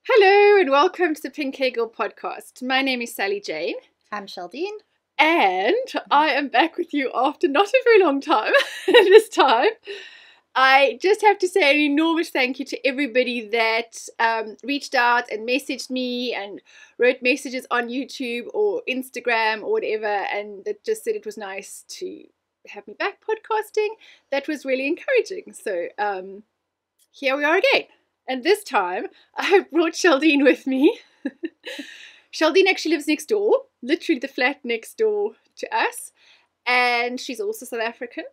Hello and welcome to the Pink Hair Girl podcast. My name is Sally Jane. I'm Sheldene. And I am back with you after not a very long time this time. I just have to say an enormous thank you to everybody that reached out and messaged me and wrote messages on YouTube or Instagram or whatever, and that just said it was nice to have me back podcasting. That was really encouraging. So here we are again. And this time, I brought Sheldene with me. Sheldene actually lives next door, literally the flat next door to us. And she's also South African.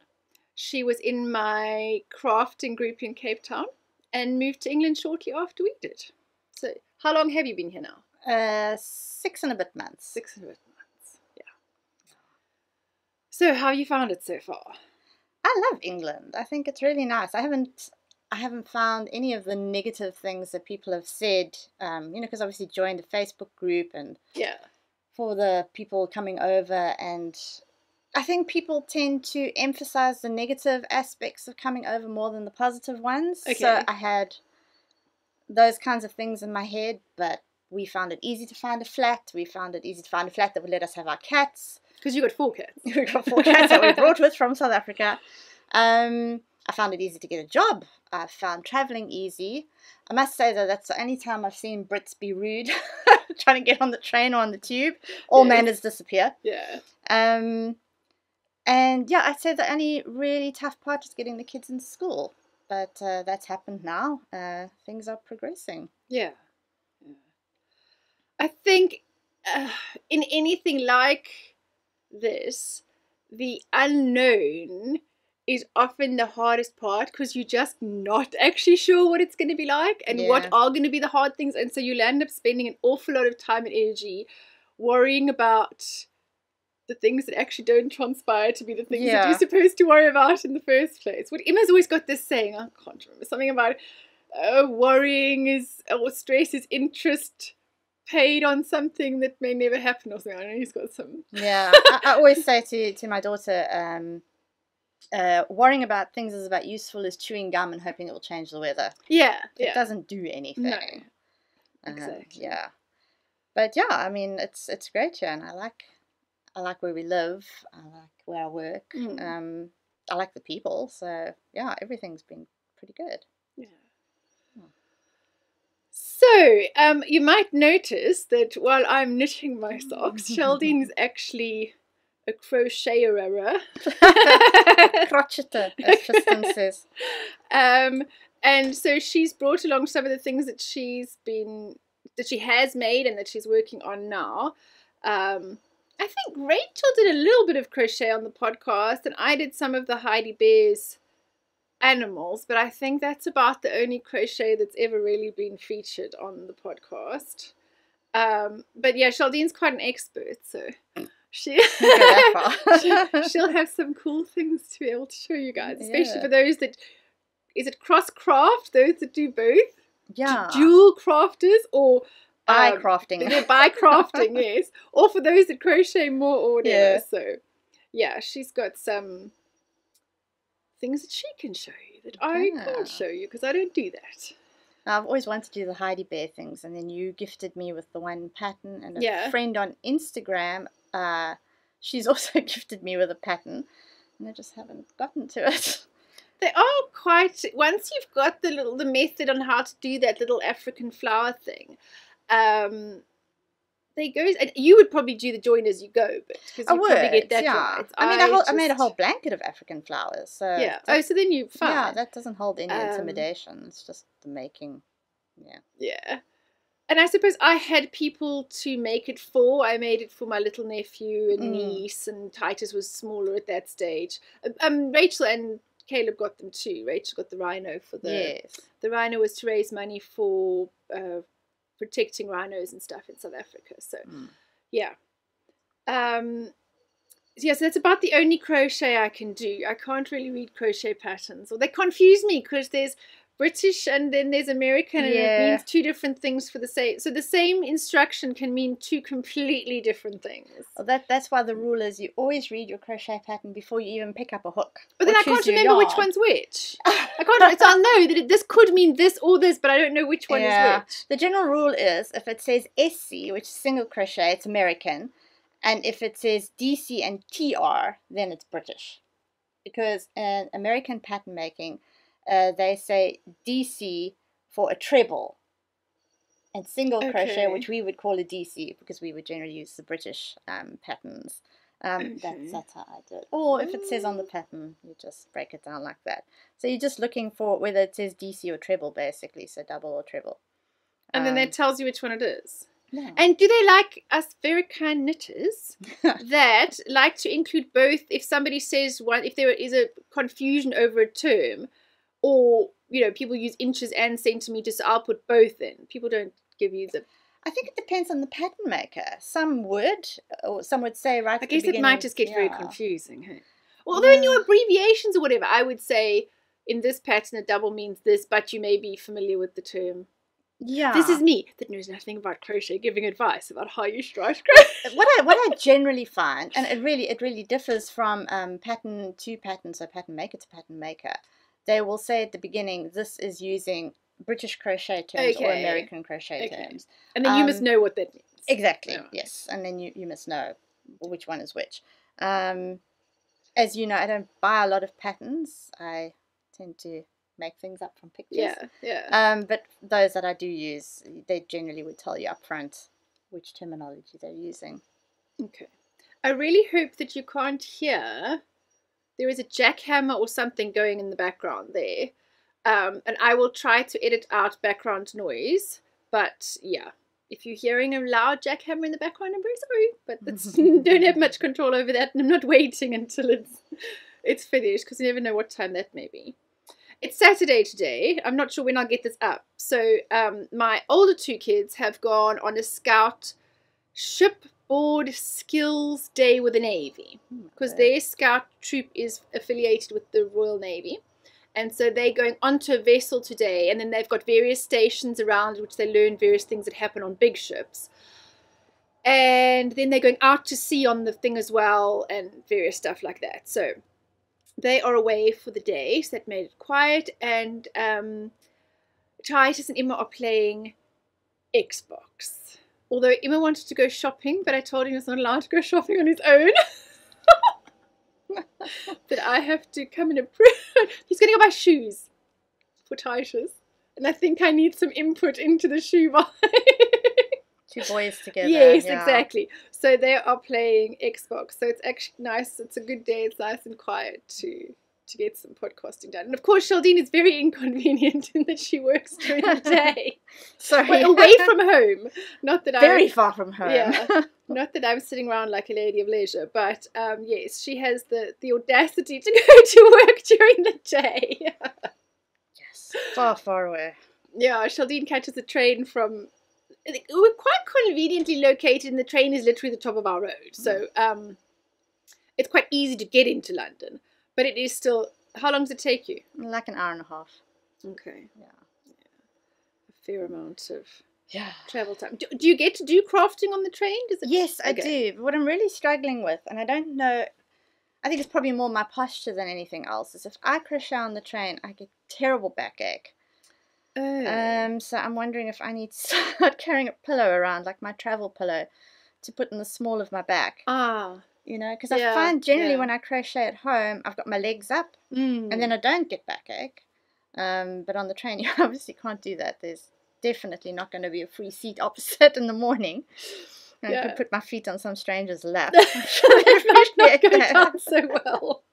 She was in my crafting group in Cape Town and moved to England shortly after we did. So how long have you been here now? 6 and a bit months. 6 and a bit months, yeah. So how have you found it so far? I love England. I think it's really nice. I haven't found any of the negative things that people have said, because obviously joined a Facebook group and for the people coming over, and I think people tend to emphasize the negative aspects of coming over more than the positive ones. Okay. So I had those kinds of things in my head, but we found it easy to find a flat. We found it easy to find a flat that would let us have our cats. Because you got 4 cats. We got 4 cats that we brought with from South Africa. I found it easy to get a job. I found traveling easy. I must say, though, that's the only time I've seen Brits be rude trying to get on the train or on the tube. All manners disappear. Yeah. And yeah, I'd say the only really tough part is getting the kids into school. But that's happened now. Things are progressing. Yeah. I think in anything like this, the unknown is often the hardest part, because you're just not actually sure what it's going to be like and what are going to be the hard things, and so you'll end up spending an awful lot of time and energy worrying about the things that actually don't transpire to be the things that you're supposed to worry about in the first place. What Emma's always got this saying, I can't remember, something about worrying is, or stress is interest paid on something that may never happen or something. I know he's got some. Yeah, I always say to my daughter, worrying about things is about useful as chewing gum and hoping it will change the weather. Yeah. It doesn't do anything. No. Exactly. Yeah. But yeah, I mean, it's great here, and I like where we live. I like where I work. I like the people. So yeah, everything's been pretty good. Yeah. So you might notice that while I'm knitting my socks, Sheldene is actually a crocheter. Crocheter, as Tristan says. And so she's brought along some of the things that she has made and that she's working on now. I think Rachel did a little bit of crochet on the podcast, and I did some of the Heidi Bear's animals, but I think that's about the only crochet that's ever really been featured on the podcast. But yeah, Sheldene's quite an expert, so she'll have some cool things to be able to show you guys, especially for those that, is it cross craft, those that do both? Yeah. Dual crafters, or by crafting. By crafting, yes. Or for those that crochet more or whatever. Yeah. So yeah, she's got some things that she can show you that I can't show you because I don't do that. I've always wanted to do the Heidi Bear things, and then you gifted me with the one pattern, and a friend on Instagram, she's also gifted me with a pattern, and I just haven't gotten to it. They are quite, once you've got the method on how to do that little African flower thing, they go, and you would probably do the join as you go, but because you probably get that right. I made a whole blanket of African flowers, so yeah. So then you fine. Yeah, that doesn't hold any intimidation. It's just the making. Yeah. And I suppose I had people to make it for. I made it for my little nephew and niece, and Titus was smaller at that stage. Rachel and Caleb got them too. Rachel got the rhino for the rhino was to raise money for protecting rhinos and stuff in South Africa. So so that's about the only crochet I can do. I can't really read crochet patterns, or they confuse me because there's British and then there's American, and it means two different things for the same. So the same instruction can mean two completely different things. Well, that's why the rule is you always read your crochet pattern before you even pick up a hook. But then I can't remember which one's which. I can't. So I'll know that this could mean this or this, but I don't know which one is which. The general rule is if it says SC, which is single crochet, it's American, and if it says DC and TR, then it's British. Because in American pattern making, they say DC for a treble, and single crochet, which we would call a DC because we would generally use the British patterns. That's how I do it. Or if it says on the pattern, you just break it down like that. So you're just looking for whether it says DC or treble, basically, so double or treble. And then that tells you which one it is. Yeah. And do they like us very kind knitters that like to include both if somebody says one, if there is a confusion over a term, or, you know, people use inches and centimeters, so I'll put both in. People don't give you the... I think it depends on the pattern maker. Some would, or some would say right at the beginning. I guess it might just get very confusing. Hey? Although in your abbreviations or whatever, I would say in this pattern a double means this, but you may be familiar with the term. Yeah. This is me that knows nothing about crochet giving advice about how you should write crochet. What I generally find, and it really differs from pattern to pattern, so pattern maker to pattern maker. They will say at the beginning, this is using British crochet terms or American crochet terms. And then you must know what that means. Exactly, yes. And then you must know which one is which. As you know, I don't buy a lot of patterns. I tend to make things up from pictures. But those that I do use, they generally would tell you up front which terminology they're using. Okay. I really hope that you can't hear... There is a jackhammer or something going in the background there. And I will try to edit out background noise. But yeah, if you're hearing a loud jackhammer in the background, I'm very sorry. But that's, don't have much control over that. And I'm not waiting until it's finished, because you never know what time that may be. It's Saturday today. I'm not sure when I'll get this up. So my older two kids have gone on a scout shipboard skills day with the Navy, because their scout troop is affiliated with the Royal Navy, and so they're going onto a vessel today, and then they've got various stations around which they learn various things that happen on big ships, and then they're going out to sea on the thing as well, and various stuff like that. So they are away for the day, so that made it quiet, and Titus and Emma are playing Xbox. Although Emma wanted to go shopping, but I told him he's not allowed to go shopping on his own. That I have to come and approve. He's going to go buy shoes for Titus. And I think I need some input into the shoe buy. Two boys together. Yes, exactly. So they are playing Xbox. So it's actually nice. It's a good day. It's nice and quiet to get some podcasting done. And of course, Sheldene is very inconvenient in that she works during the day. Sorry. Well, away from home. Not that very far from home. Yeah. Not that I'm sitting around like a lady of leisure, but yes, she has the audacity to go to work during the day. Yes. Far away. Yeah, Sheldene catches a train from... We're quite conveniently located, and the train is literally the top of our road. So it's quite easy to get into London. But it is still... How long does it take you? Like an hour and a half. Okay. Yeah. A fair amount of travel time. Do you get to do crafting on the train? Yes, I do. But what I'm really struggling with, and I don't know... I think it's probably more my posture than anything else, is if I crochet on the train, I get terrible backache. Oh. So I'm wondering if I need to start carrying a pillow around, like my travel pillow, to put in the small of my back. Ah. You know, because I find generally when I crochet at home, I've got my legs up, and then I don't get backache. But on the train, you obviously can't do that. There's definitely not going to be a free seat opposite in the morning. I could put my feet on some stranger's lap. That might not go down so well.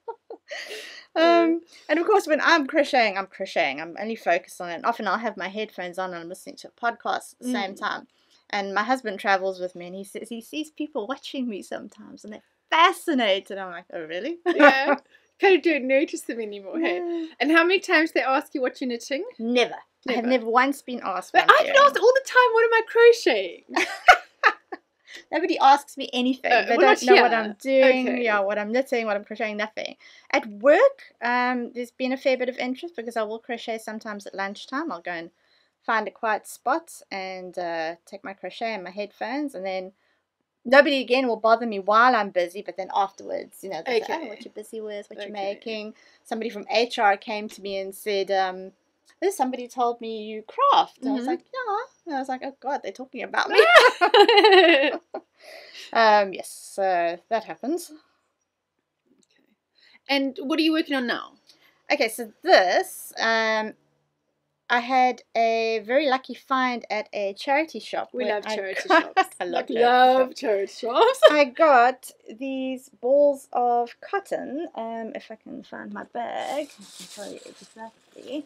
And of course, when I'm crocheting. I'm only focused on it. And often I'll have my headphones on and I'm listening to a podcast at the same time. And my husband travels with me, and he says he sees people watching me sometimes, and they're fascinated. I'm like, oh, really? Yeah. Kind of don't notice them anymore, hey? And how many times they ask you what you're knitting? Never. I have never once been asked. But I've been asked all the time, what am I crocheting? Nobody asks me anything. They don't know what I'm doing, okay. what I'm knitting, what I'm crocheting, nothing. At work, there's been a fair bit of interest because I will crochet sometimes at lunchtime. I'll go and find a quiet spot and take my crochet and my headphones, and then nobody again will bother me while I'm busy, but then afterwards, they say, oh, what you're busy with, what you're making. Somebody from HR came to me and said, somebody told me you craft. And I was like, yeah. And I was like, oh God, they're talking about me. Yes, so that happens. Okay. And what are you working on now? Okay, so this, I had a very lucky find at a charity shop. We love charity shops. I love charity shops. I got these balls of cotton. If I can find my bag, I can tell you exactly.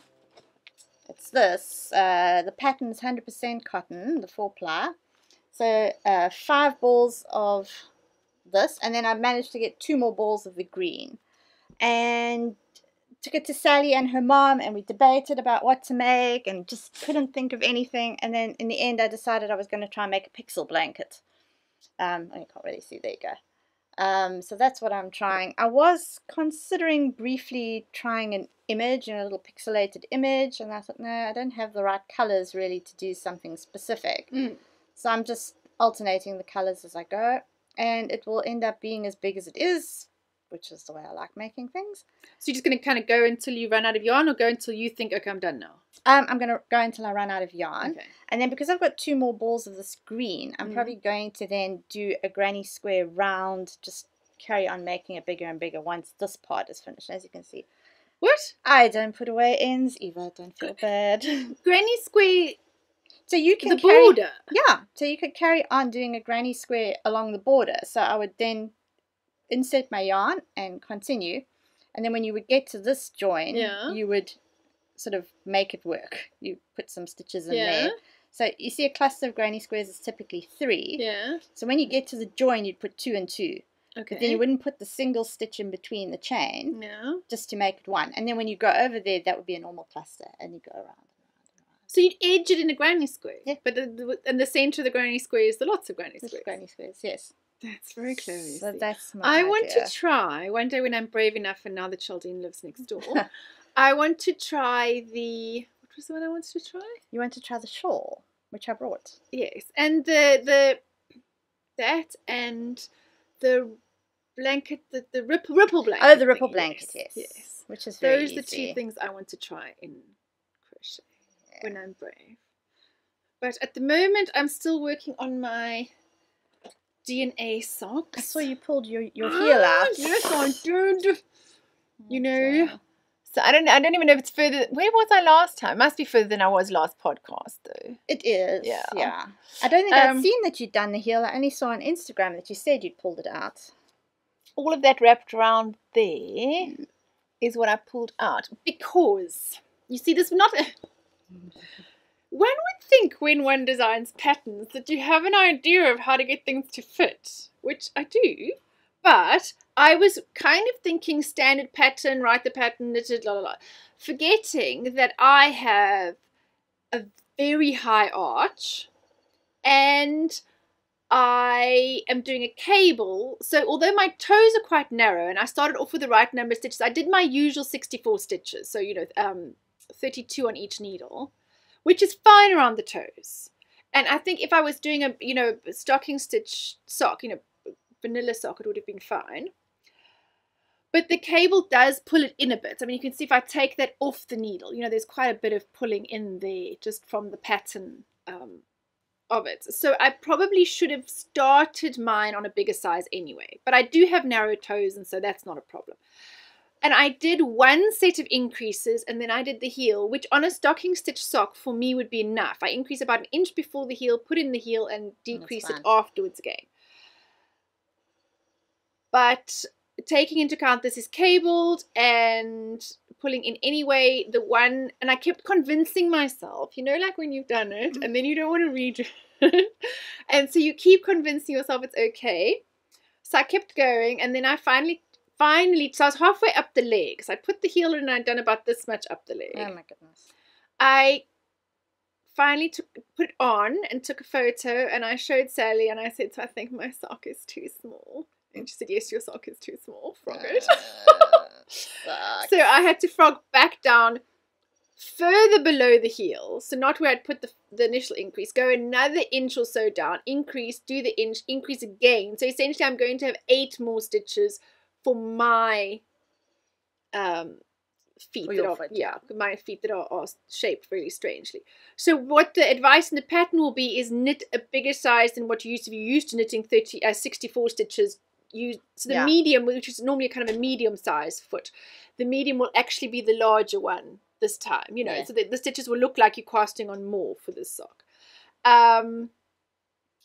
It's this. The pattern's 100% cotton, the 4-ply. So 5 balls of this, and then I managed to get 2 more balls of the green. And took it to Sally and her mom, and we debated about what to make and just couldn't think of anything. And then in the end I decided I was going to try and make a pixel blanket. You can't really see, there you go. So that's what I'm trying. I was considering briefly trying an image, a little pixelated image, and I thought, no, I don't have the right colors really to do something specific. So I'm just alternating the colors as I go, and it will end up being as big as it is, which is the way I like making things. So you're just going to kind of go until you run out of yarn, or go until you think, okay, I'm done now? I'm going to go until I run out of yarn. Okay. And then because I've got 2 more balls of this green, I'm probably going to then do a granny square round, just carry on making it bigger and bigger once this part is finished, as you can see. What? I don't put away ends either, don't feel bad. Granny square... So you can border? Yeah, so you could carry on doing a granny square along the border. So I would then insert my yarn and continue, and then when you would get to this join, you would sort of make it work. You put some stitches in there. So you see a cluster of granny squares is typically 3. So when you get to the join, you'd put 2 and 2. Okay. But then you wouldn't put the single stitch in between the chain, just to make it 1. And then when you go over there, that would be a normal cluster, and you go around and around and around. So you'd edge it in a granny square? Yeah. But in the centre of the granny square is the lots of granny squares? Granny squares, yes. That's very clever. So that's my I idea. want to try, one day when I'm brave enough, and now that Sheldene lives next door, I want to try the, what was the one I wanted to try? You want to try the shawl, which I brought. Yes, and that and the blanket, the ripple blanket. Oh, the ripple blanket, yes. Which is very easy. Those are the 2 things I want to try in crochet when I'm brave. But at the moment, I'm still working on my DNA socks. I saw you pulled your heel out. Yes, I did. You know. So I don't even know if it's further. Where was I last time? It must be further than I was last podcast, though. It is. Yeah. I don't think I've seen that you'd done the heel. I only saw on Instagram that you said you'd pulled it out. All of that wrapped around there is what I pulled out, because you see, this not. One would think when one designs patterns that you have an idea of how to get things to fit, which I do, but I was kind of thinking standard pattern, write the pattern, knitted, la la la, forgetting that I have a very high arch, and I am doing a cable, so although my toes are quite narrow, and I started off with the right number of stitches, I did my usual 64 stitches, so 32 on each needle, which is fine around the toes. And I think if I was doing a stocking stitch sock, vanilla sock, it would have been fine. But the cable does pull it in a bit. I mean, you can see if I take that off the needle, there's quite a bit of pulling in there just from the pattern of it. So I probably should have started mine on a bigger size anyway. But I do have narrow toes, and so that's not a problem. And I did 1 set of increases, and then I did the heel, which on a stocking stitch sock for me would be enough. I increase about 1 inch before the heel, put in the heel, and decrease it afterwards again. But taking into account this is cabled and pulling in anyway, and I kept convincing myself, like when you've done it, and then you don't want to redo it. And so you keep convincing yourself it's okay. So I kept going, and then I finally, so I was halfway up the leg. So I put the heel in, and I'd done about this much up the leg. Oh my goodness. I finally put it on and took a photo, and I showed Sally, and I said, so I think my sock is too small. And she said, yes, your sock is too small, frog it. So I had to frog back down further below the heel, so not where I'd put the initial increase, go another inch or so down, increase, do the inch, increase again. So essentially I'm going to have 8 more stitches for my feet that are, my feet that are shaped very strangely. So what the advice in the pattern will be is knit a bigger size than what you used to be used to knitting 64 stitches. So the medium, which is normally kind of a medium size foot, the medium will actually be the larger one this time, you know, so that the stitches will look like you're casting on more for this sock. And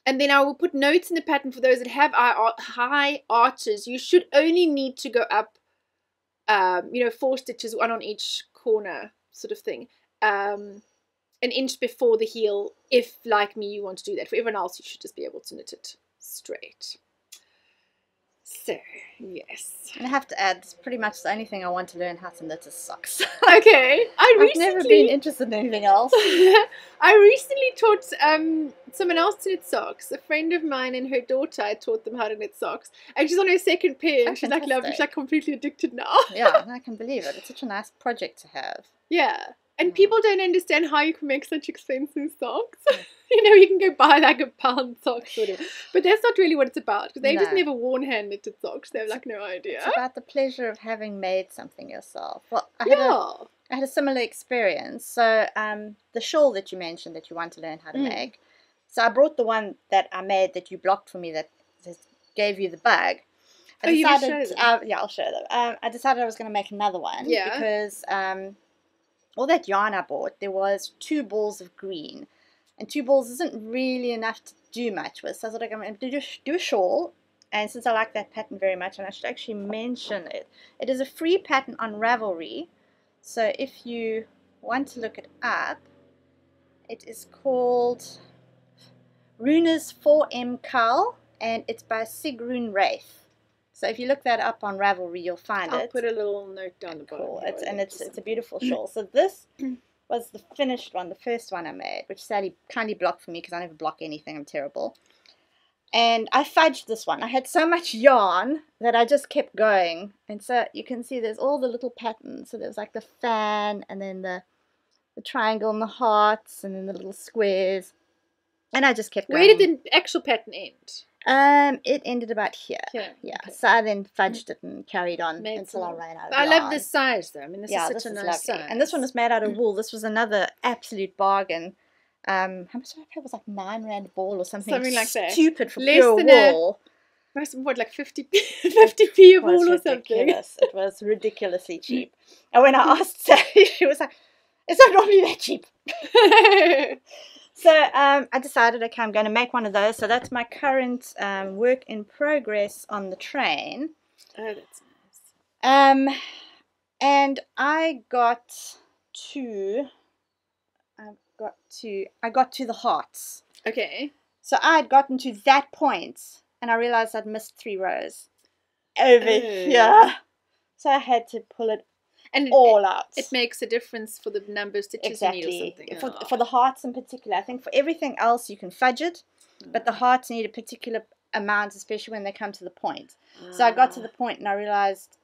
then I will put notes in the pattern for those that have high arches. You should only need to go up, 4 stitches, 1 on each corner sort of thing, an inch before the heel, if, like me, you want to do that. For everyone else, you should just be able to knit it straight. So, yes. And I have to add, it's pretty much the only thing I want to learn how to knit is socks. Okay. I've never been interested in anything else. I recently taught someone else to knit socks. A friend of mine and her daughter, I taught them how to knit socks. And she's on her 2nd pair, and she's like, love, she's like completely addicted now. Yeah, I can believe it. It's such a nice project to have. Yeah. And people don't understand how you can make such expensive socks. You know, you can go buy like a pound socks or whatever. But that's not really what it's about, because they've just never worn hand knitted socks. They have like no idea. It's about the pleasure of having made something yourself. Well, I had a similar experience. So the shawl that you mentioned that you want to learn how to make. So I brought the one that I made that you blocked for me that gave you the bug. I decided, I'll show them. I decided I was going to make another one because all that yarn I bought, there was 2 balls of green. And 2 balls isn't really enough to do much with. So I thought, I'm going to do a shawl. And since I like that pattern very much, and I should actually mention it, it is a free pattern on Ravelry. So if you want to look it up, it is called Runa's 4M Cowl, and it's by Sigrun Wraith. So if you look that up on Ravelry, you'll find it. I'll put a little note down the bottom. Cool. It's a beautiful shawl. So this was the finished one, the first one I made, which Sally kindly blocked for me because I never block anything. I'm terrible. And I fudged this one. I had so much yarn that I just kept going. And so you can see there's all the little patterns. So there's like the fan, and then the triangle and the hearts, and then the little squares. And I just kept going. Where did the actual pattern end? It ended about here. Yeah. Okay. So I then fudged it and carried on until I ran out of yarn. I love this size though. I mean, this is such a nice size. And this one was made out of wool. This was another absolute bargain. How much did I pay? It was like 9 rand a ball or something like that. Stupid for pure wool. What, like 50p of wool or something? It was ridiculously cheap. And when I asked Sally, she was like, "It's not normally that cheap." So I decided, okay, I'm going to make one of those. So that's my current work in progress on the train. Oh, that's nice. And I got to the hearts. Okay. So I had gotten to that point, and I realized I'd missed 3 rows over here. So I had to pull it all out. It makes a difference for the number of stitches you need or something. For the hearts in particular. I think for everything else you can fudge it, but the hearts need a particular amount, especially when they come to the point. So I got to the point and I realized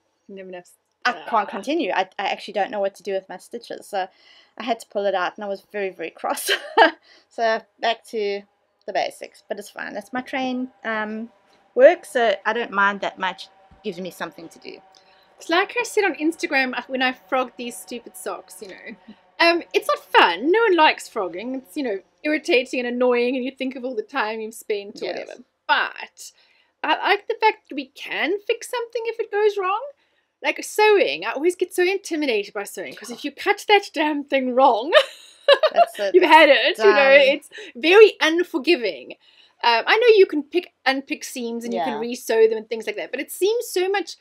I can't continue. I actually don't know what to do with my stitches. So I had to pull it out, and I was very, very cross. So back to the basics, but it's fine. That's my train work, so I don't mind that much. It gives me something to do. It's like I said on Instagram when I frogged these stupid socks, you know. It's not fun. No one likes frogging. It's, you know, irritating and annoying, and you think of all the time you've spent or whatever. But I like the fact that we can fix something if it goes wrong. Like sewing, I always get so intimidated by sewing, because if you cut that damn thing wrong, you've had it, you know, it's very unforgiving. I know you can unpick seams and you can re-sew them and things like that, but it seems so much,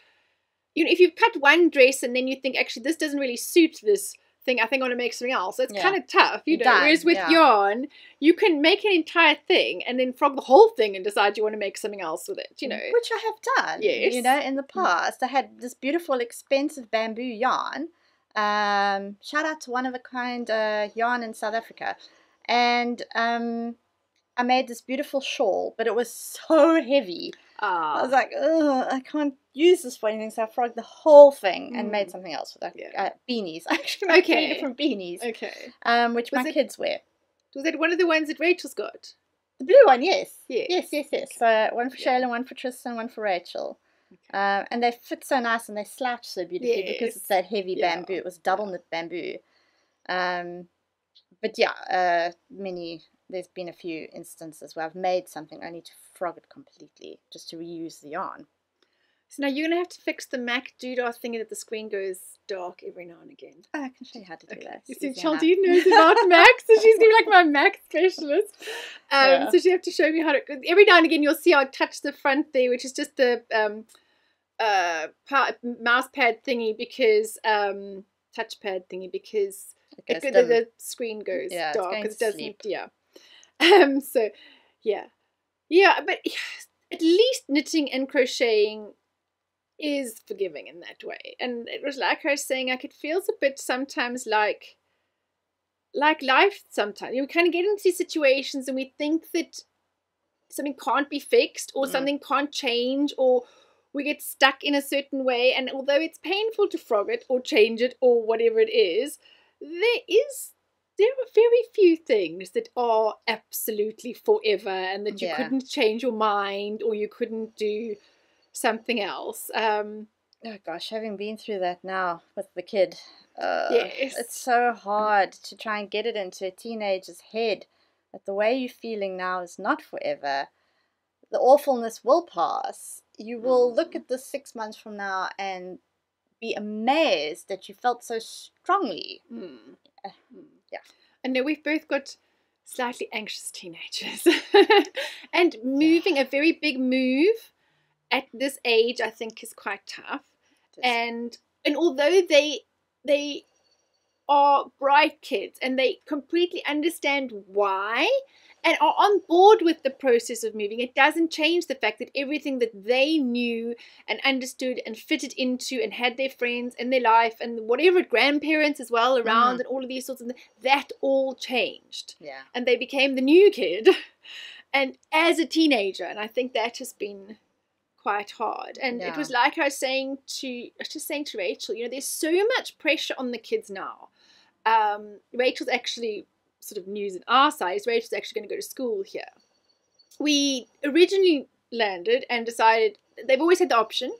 you know, if you've cut one dress and then you think, actually, this doesn't really suit this thing, I think I want to make something else. It's kind of tough, you know. Whereas with yarn, you can make an entire thing and then frog the whole thing and decide you want to make something else with it, you know. Which I have done, you know, in the past. I had this beautiful, expensive bamboo yarn. Shout out to One of a Kind yarn in South Africa. And I made this beautiful shawl, but it was so heavy. I was like, oh, I can't use this for anything, so I frogged the whole thing and made something else with beanies. I actually made 3 different beanies. Okay. Which my kids wear. Was that one of the ones that Rachel's got? The blue one, yes. Yes. So one for Sheldene, one for Tristan, one for Rachel. Okay. And they fit so nice and they slouch so beautifully because it's that heavy bamboo. It was double knit bamboo. But yeah, there's been a few instances where I've made something only to frog it completely, just to reuse the yarn. So now you're going to have to fix the Mac doodah thing that the screen goes dark every now and again. Oh, I can show you how to do that. You see, Sheldene knows about Mac, so she's going to be like my Mac specialist. So she have to show me how to... Every now and again you'll see I touch the front there, which is just the mouse pad thingy because... touchpad thingy because the screen goes dark because it doesn't... Sleep. Yeah. So, yeah. Yeah, but at least knitting and crocheting is forgiving in that way. And it was like I was saying, it feels a bit sometimes like life sometimes. We kind of get into these situations and we think that something can't be fixed or something can't change or we get stuck in a certain way. And although it's painful to frog it or change it or whatever it is, there are very few things that are absolutely forever and that you couldn't change your mind or you couldn't do something else. Oh gosh, having been through that now with the kid, it's so hard to try and get it into a teenager's head that the way you're feeling now is not forever. The awfulness will pass. You will look at this 6 months from now and be amazed that you felt so strongly. Yeah. I know we've both got slightly anxious teenagers and moving a very big move at this age I think is quite tough. And although they are bright kids and they completely understand why and are on board with the process of moving, it doesn't change the fact that everything that they knew and understood and fitted into and had their friends and their life and whatever, grandparents as well around and all of these sorts of things, that all changed. Yeah. And they became the new kid and as a teenager, and I think that has been quite hard. And it was like I was just saying to Rachel, there's so much pressure on the kids now. Rachel's actually sort of news in our side is Rachel's actually going to go to school here. We originally landed and decided they've always had the option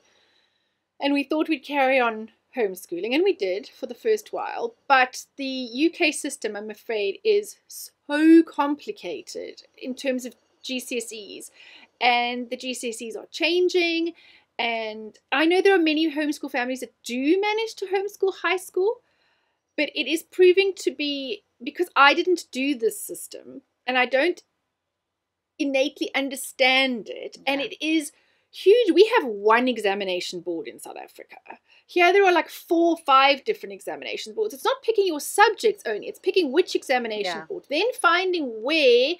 and we thought we'd carry on homeschooling and we did for the first while, but the UK system, I'm afraid, is so complicated in terms of GCSEs and the GCSEs are changing, and I know there are many homeschool families that do manage to homeschool high school, but it is proving to be, because I didn't do this system and I don't innately understand it, and it is huge. We have one examination board in South Africa. Here there are like 4 or 5 different examination boards. It's not picking your subjects only, it's picking which examination board, then finding where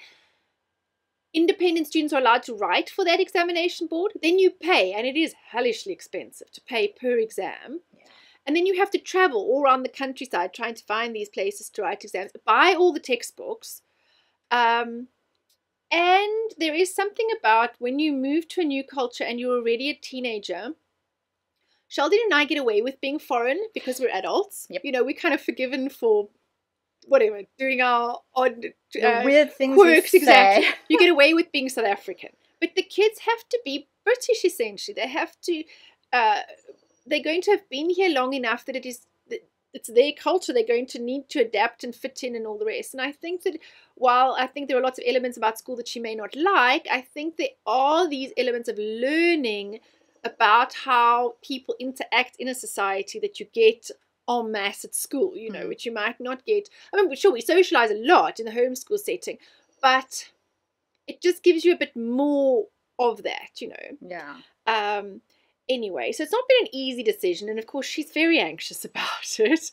independent students are allowed to write for that examination board. Then you pay, and it is hellishly expensive to pay per exam. And then you have to travel all around the countryside trying to find these places to write exams, buy all the textbooks. And there is something about when you move to a new culture and you're already a teenager. Sheldene and I get away with being foreign because we're adults. Yep. We're kind of forgiven for whatever, doing our odd weird things quirks. Exactly. You get away with being South African. But the kids have to be British, essentially. They have to... they're going to have been here long enough that it's their culture. They're going to need to adapt and fit in and all the rest. And I think that while I think there are lots of elements about school that she may not like, I think there are these elements of learning about how people interact in a society that you get en masse at school, which you might not get. I mean, sure, we socialize a lot in the homeschool setting, but it just gives you a bit more of that, Yeah. Anyway, so it's not been an easy decision, and of course she's very anxious about it.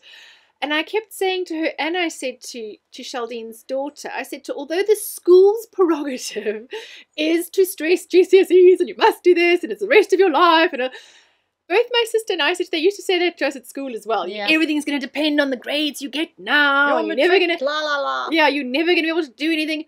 And I kept saying to her, and I said to Sheldene's daughter, I said to, although the school's prerogative is to stress GCSEs and you must do this and it's the rest of your life, but both my sister and I said, they used to say that to us at school as well. Yeah. Everything's going to depend on the grades you get now. You're never going to, la la la. Yeah, you're never going to be able to do anything.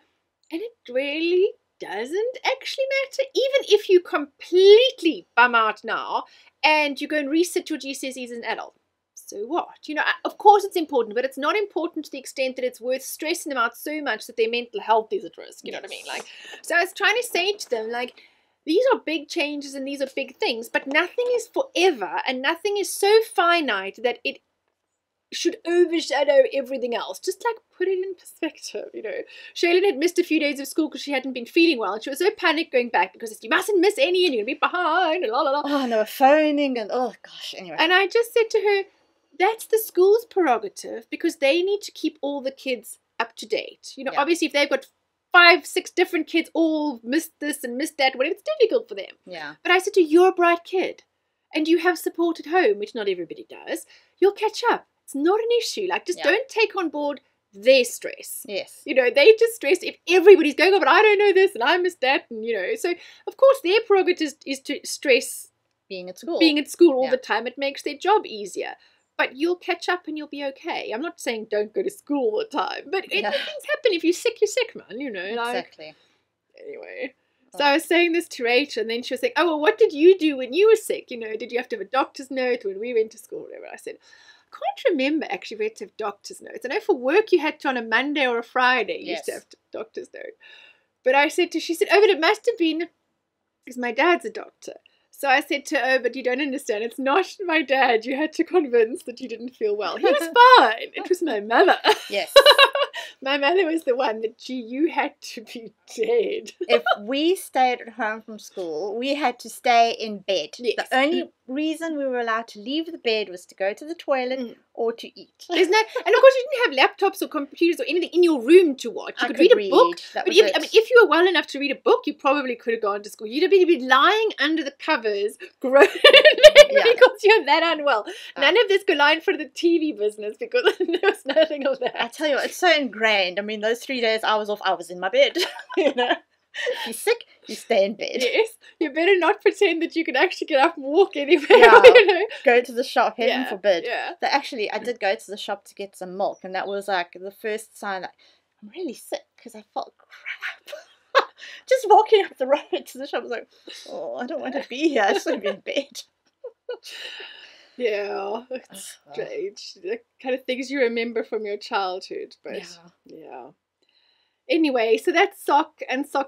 And it really doesn't actually matter. Even if you completely bum out now and you go and resit your GCSEs as an adult. So what? You know, of course it's important, but it's not important to the extent that it's worth stressing them out so much that their mental health is at risk. You know what I mean? Like, so I was trying to say to them, like, these are big changes and these are big things, but nothing is forever and nothing is so finite that it should overshadow everything else. Just like put it in perspective, you know. Sheldene had missed a few days of school because she hadn't been feeling well, and she was so panicked going back because you mustn't miss any and you're going to be behind and la la la. Oh, and they were phoning and oh gosh, anyway. And I just said to her, that's the school's prerogative because they need to keep all the kids up to date. You know, obviously if they've got 5, 6 different kids all missed this and missed that, whatever, it's difficult for them. Yeah. But I said to her, you're a bright kid and you have support at home, which not everybody does. You'll catch up. It's not an issue. Like, just don't take on board their stress. Yes. You know, they just stress if everybody's going, oh, but I don't know this and I missed that. And, you know, so of course their prerogative is to stress being at school. Being at school all the time. It makes their job easier. But you'll catch up and you'll be okay. I'm not saying don't go to school all the time. But things happen. If you're sick, man. You know. Exactly. Anyway. So I was saying this to Rachel, and then she was like, oh, well, what did you do when you were sick? You know, did you have to have a doctor's note when we went to school or whatever? I said, I can't remember actually if we had to have doctor's notes. I know for work you had to on a Monday or a Friday. You used to have a doctor's note. But I said to her, she said, oh, but it must have been because my dad's a doctor. So I said to her, oh, but you don't understand. It's not my dad. You had to convince that you didn't feel well. He was fine. It was my mother. Yes. My mother was the one that, you had to be dead. If we stayed at home from school, we had to stay in bed. Yes. The only reason we were allowed to leave the bed was to go to the toilet or to eat. There's no, and of course you didn't have laptops or computers or anything in your room to watch. You could read a book. But if you were well enough to read a book, you probably could have gone to school. You'd have been lying under the covers, groaning because you're that unwell. None of this could lie in front of the TV business because there was nothing of that. I tell you what, it's so ingrained. I mean, those 3 days I was off, I was in my bed. You know, if you're sick, you stay in bed. Yes, you better not pretend that you can actually get up and walk anywhere. Yeah, you know? Go to the shop, heaven forbid. Yeah. But actually, I did go to the shop to get some milk, and that was like the first sign that I'm really sick because I felt crap. Just walking up the road to the shop, I was like, oh, I don't want to be here. I just want to be in bed. Yeah, it's strange. The kind of things you remember from your childhood. But yeah. Anyway, so that sock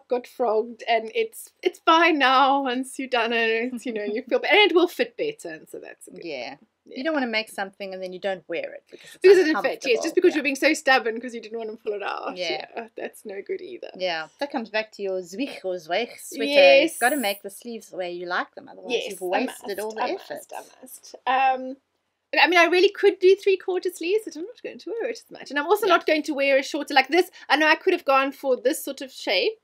got frogged, and it's fine now once you've done it. It's, you know, you feel better, and it will fit better, and so that's a good thing. You don't want to make something and then you don't wear it because it doesn't fit. Yes, just because you're being so stubborn because you didn't want to pull it out. Yeah, that's no good either. Yeah, that comes back to your zwieg or zweig sweater. Yes, you've got to make the sleeves the way you like them, otherwise you've wasted all the effort. I must. I mean, I really could do 3/4 sleeves, but I'm not going to wear it as much. And I'm also not going to wear a shorter like this. I know I could have gone for this sort of shape.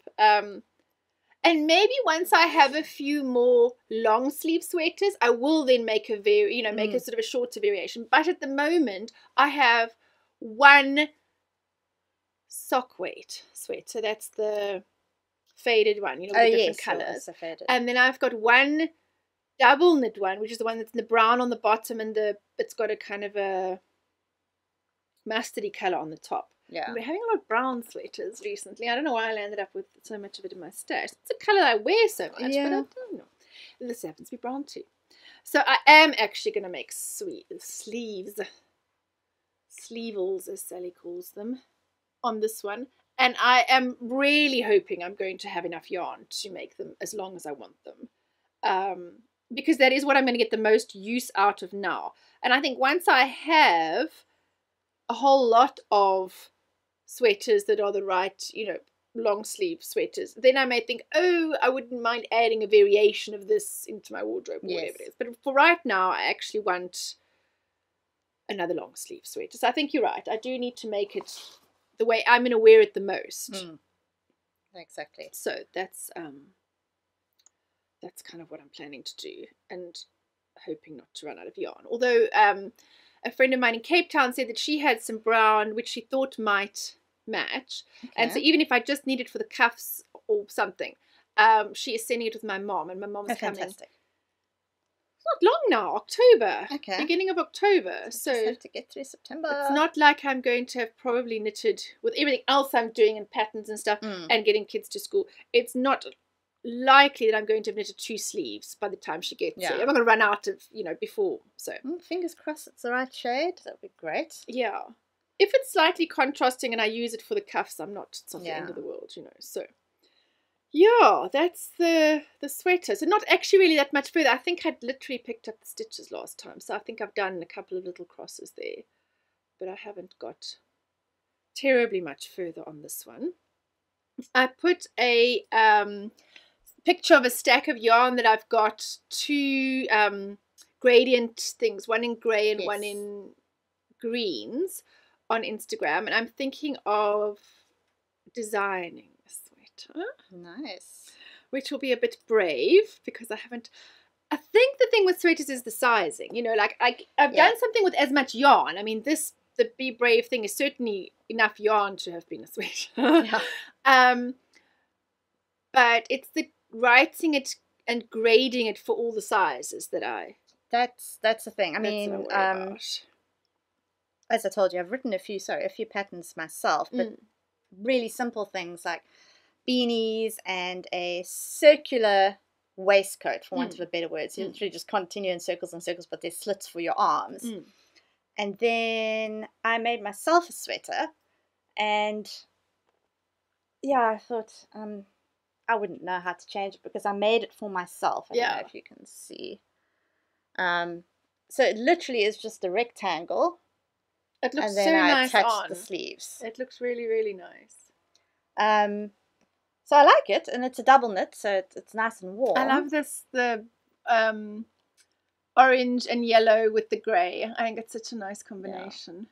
And maybe once I have a few more long sleeve sweaters, I will then make a make a sort of a shorter variation. But at the moment, I have one sock weight sweater. That's the faded one, with the different colours. And then I've got one double knit one, which is the one that's in the brown on the bottom and it's got a kind of a mustardy colour on the top. Yeah. We're having a lot of brown sweaters recently. I don't know why I landed up with so much of it in my stash. It's a colour I wear so much, but I don't know. And this happens to be brown too. So I am actually going to make sleeves, sleevels as Sally calls them, on this one. And I am really hoping I'm going to have enough yarn to make them as long as I want them. Because that is what I'm going to get the most use out of now. And I think once I have a whole lot of sweaters that are the right, long sleeve sweaters, then I may think, oh, I wouldn't mind adding a variation of this into my wardrobe or whatever it is. But for right now, I actually want another long sleeve sweater. So I think you're right. I do need to make it the way I'm going to wear it the most. Exactly. So that's kind of what I'm planning to do, and hoping not to run out of yarn. Although a friend of mine in Cape Town said that she had some brown which she thought might match. And so even if I just need it for the cuffs or something, she is sending it with my mom, and my mom's coming. Fantastic. not long now, October. Okay. Beginning of October. So just have to get through September. It's not like I'm going to have probably knitted with everything else I'm doing and patterns and stuff and getting kids to school. It's not likely that I'm going to have knitted 2 sleeves by the time she gets here. I'm not going to run out of, before. So fingers crossed it's the right shade. That would be great. Yeah. If it's slightly contrasting and I use it for the cuffs, it's not the end of the world, So yeah, that's the sweater. So not actually really that much further. I think I'd literally picked up the stitches last time. So I think I've done a couple of little crosses there. But I haven't got terribly much further on this one. I put a picture of a stack of yarn that I've got 2 gradient things, one in grey and one in greens on Instagram. And I'm thinking of designing a sweater. Nice. Which will be a bit brave because I think the thing with sweaters is the sizing. Like I've done something with as much yarn. I mean, the Be Brave thing is certainly enough yarn to have been a sweater. But it's the writing it and grading it for all the sizes that That's the thing. I mean, as I told you, I've written a few patterns myself, but really simple things like beanies and a circular waistcoat, for want of a better word. So you literally just continue in circles and circles, but there's slits for your arms. And then I made myself a sweater, and I thought I wouldn't know how to change it because I made it for myself. I don't know if you can see. So it literally is just a rectangle. It looks and then I attached the sleeves. It looks really, really nice. So I like it, and it's a double knit, so it's nice and warm. I love the orange and yellow with the grey. I think it's such a nice combination.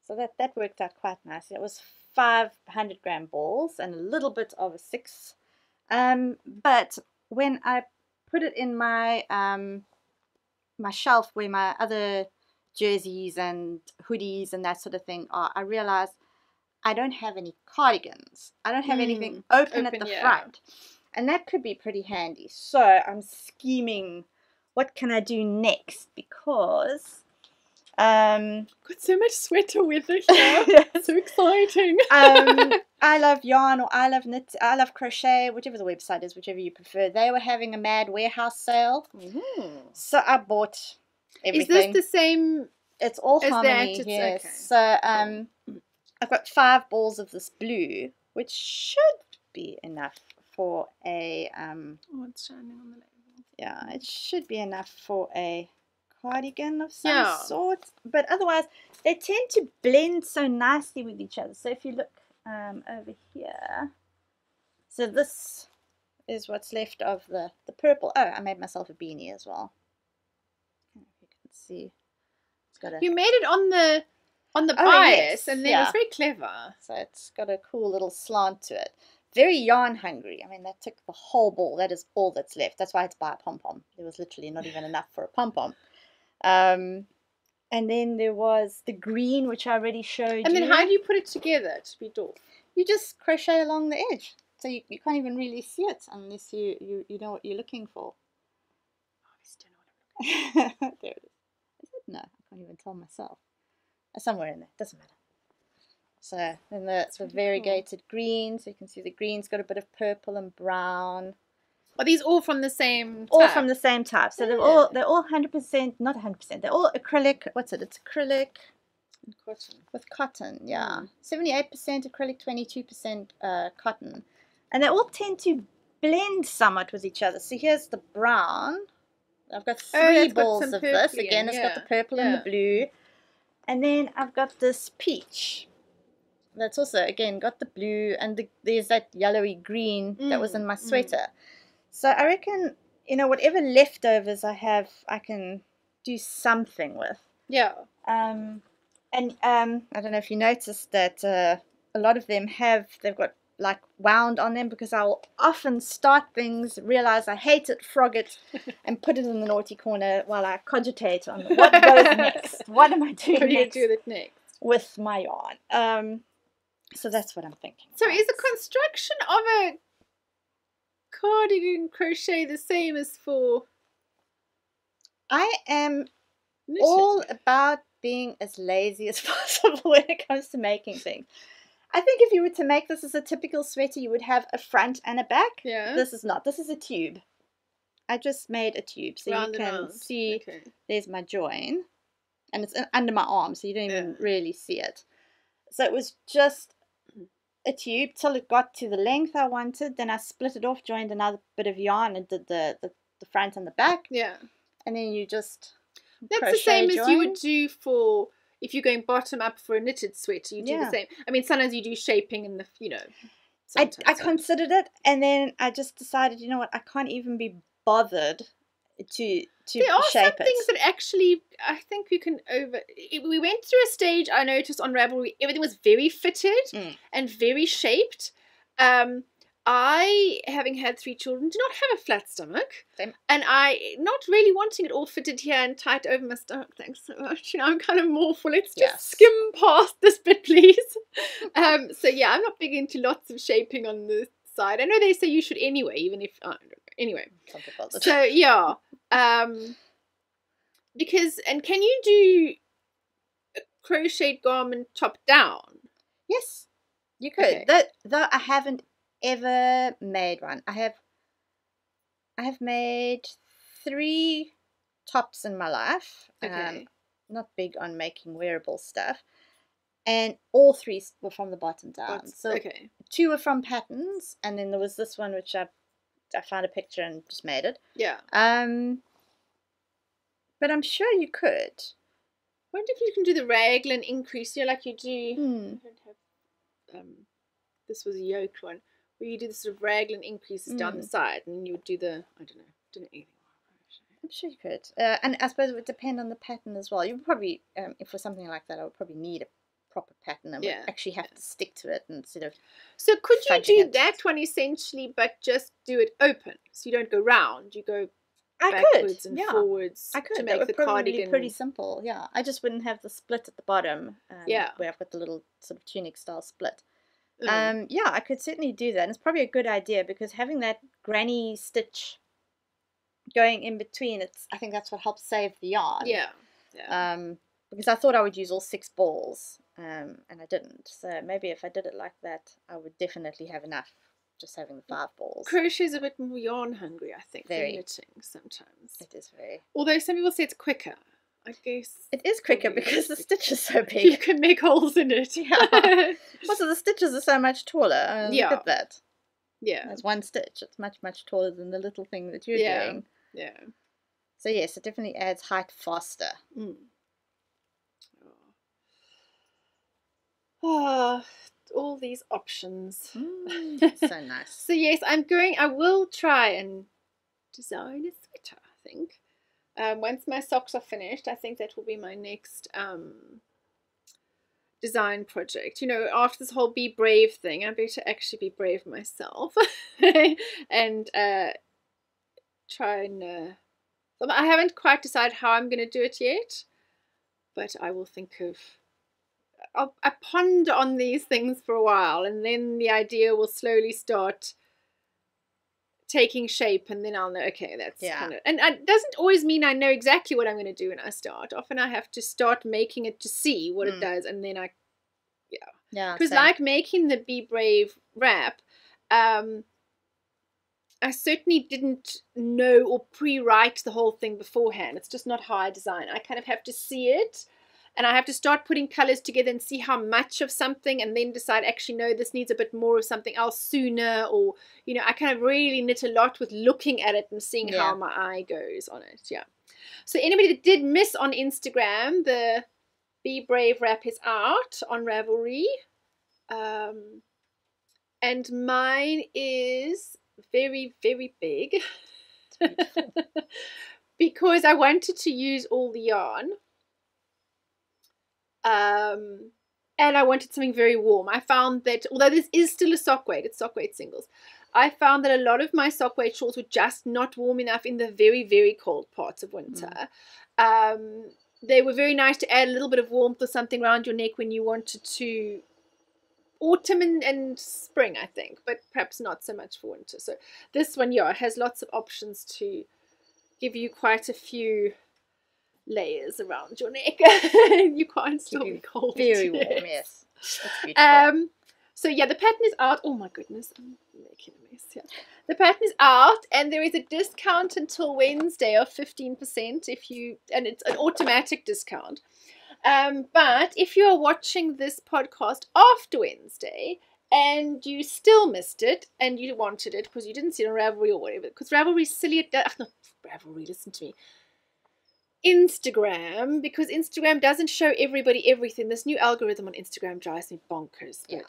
So that worked out quite nicely. It was 500-gram balls and a little bit of a 6. But when I put it in my my shelf where my other jerseys and hoodies and that sort of thing are, I realized I don't have any cardigans. I don't have anything open at the front. And that could be pretty handy. So I'm scheming, what can I do next? Because got so much sweater weather here. So exciting. I love yarn, or I love knit, I love crochet, whichever the website is, whichever you prefer. They were having a mad warehouse sale. So I bought everything. Is this the same? It's all harmony, yes. Okay. So I've got 5 balls of this blue, which should be enough for a it's shining on the label. Yeah, it should be enough for a cardigan of some sort. But otherwise, they tend to blend so nicely with each other. So if you look over here, so this is what's left of the purple. Oh, I made myself a beanie as well. I don't know if you can see. It's got you made it on the bias, and then it's very clever. So it's got a cool little slant to it. Very yarn hungry. I mean, that took the whole ball. That is all that's left. That's why I had to buy a pom-pom. There was literally not even enough for a pom-pom. And then there was the green, which I already showed you. And then how do you put it together to be dwarf? You just crochet along the edge. So you can't even really see it unless you know what you're looking for. I still know what I'm looking for. There it is. Is it? No, I can't even tell myself. Somewhere in there. Doesn't matter. So then that's a variegated green. So you can see the green's got a bit of purple and brown. Are these all from the same type? All from the same type. So they're all 100%, not 100%. They're all acrylic. What's it? It's acrylic and cotton. With cotton, yeah. 78% acrylic, 22% cotton. And they all tend to blend somewhat with each other. So here's the brown. I've got 3 balls of this. Again, it's got the purple and the blue. And then I've got this peach. That's also, again, got the blue, and there's that yellowy green that was in my sweater. So I reckon, whatever leftovers I have, I can do something with. Yeah. And I don't know if you noticed that a lot of them they've got like wound on them, because I'll often start things, realize I hate it, frog it, and put it in the naughty corner while I cogitate on what goes next. What am I doing next? Do that next with my yarn? So that's what I'm thinking. So is the construction of a cardigan crochet the same as for I am all about being as lazy as possible when it comes to making things. I think if you were to make this as a typical sweater, you would have a front and a back. Yeah. This is not. This is a tube. I just made a tube. So you can see there's my join. And it's under my arm, so you don't even really see it. So it was just a tube till it got to the length I wanted. Then I split it off, joined another bit of yarn, and did the front and the back. Yeah. And then you just That's the same as you would do for, if you're going bottom up for a knitted sweater, you do the same. I mean, sometimes you do shaping in the, you know. I considered it, and then I just decided, you know what, I can't even be bothered to there are shape some things that actually I think we can we went through a stage, I noticed on Ravelry, everything was very fitted and very shaped. I, having had 3 children, do not have a flat stomach. Same. And I not really wanting it all fitted here and tight over my stomach, thanks so much. You know, I'm kind of more for let's just skim past this bit, please. So yeah, I'm not big into lots of shaping on the side. I know they say you should anyway, even if anyway. So yeah. Because, and can you do a crocheted garment top down? Yes, you could. Though I haven't ever made one. I have made 3 tops in my life. Not big on making wearable stuff. And all 3 were from the bottom down. So 2 were from patterns, and then there was this one which I found a picture and just made it. Yeah. But I'm sure you could. I wonder if you can do the raglan increase, you know, like you do. I don't have, this was a yoke one, where you do the sort of raglan increases down the side, and you would do the, I don't know anything. I'm sure you could. And I suppose it would depend on the pattern as well. You would probably, if for something like that, I would probably need a proper pattern and would actually have to stick to it instead of. So could you do that one essentially, but just do it open, so you don't go round, you go backwards and forwards. I could. To make that would the probably cardigan be pretty simple. Yeah, I just wouldn't have the split at the bottom. Where I've got the little sort of tunic style split. Yeah, I could certainly do that. And it's probably a good idea because having that granny stitch going in between, I think that's what helps save the yarn. Yeah. Because I thought I would use all 6 balls, and I didn't. So maybe if I did it like that, I would definitely have enough. Just having the 5 balls. Crochet is a bit more yarn hungry, I think, than knitting sometimes. It is very. Although some people say it's quicker. I guess it is quicker because the stitch is so big. You can make holes in it. Yeah. Also, the stitches are so much taller. Look at that. Yeah. There's one stitch. It's much, much taller than the little thing that you're doing. Yeah. So yes, it definitely adds height faster. All these options. So nice. So yes, I will try and design a sweater, I think. Once my socks are finished, I think that will be my next design project. You know, after this whole be brave thing, I better actually be brave myself and try and I haven't quite decided how I'm going to do it yet, but I will think of I ponder on these things for a while, and then the idea will slowly start taking shape, and then I'll know, okay, that's kind of, and it doesn't always mean I know exactly what I'm going to do when I start. Often I have to start making it to see what it does, and then because like making the Be Brave wrap, I certainly didn't know or pre-write the whole thing beforehand. It's just not how I design. I kind of have to see it, and I have to start putting colors together and see how much of something, and then decide, actually, no, this needs a bit more of something else sooner. Or, you know, I kind of really knit a lot with looking at it and seeing how my eye goes on it. Yeah. So anybody that did miss on Instagram, the Be Brave wrap is out on Ravelry. And mine is very, very big. Because I wanted to use all the yarn. And I wanted something very warm. I found that, although this is still a sock weight, it's sock weight singles, I found that a lot of my sock weight shawls were just not warm enough in the very, very cold parts of winter. They were very nice to add a little bit of warmth or something around your neck when you wanted to, autumn and spring, I think, but perhaps not so much for winter. So this one, has lots of options to give you quite a few layers around your neck. You can't still be cold. Very warm, yes. That's beautiful. So yeah, the pattern is out. Oh my goodness, I'm making a mess here. The pattern is out, and there is a discount until Wednesday of 15% and it's an automatic discount. But if you are watching this podcast after Wednesday and you still missed it and you wanted it because you didn't see it on Ravelry or whatever, because Ravelry is silly. Not Ravelry, listen to me. Instagram, because Instagram doesn't show everybody everything. This new algorithm on Instagram drives me bonkers. Yeah.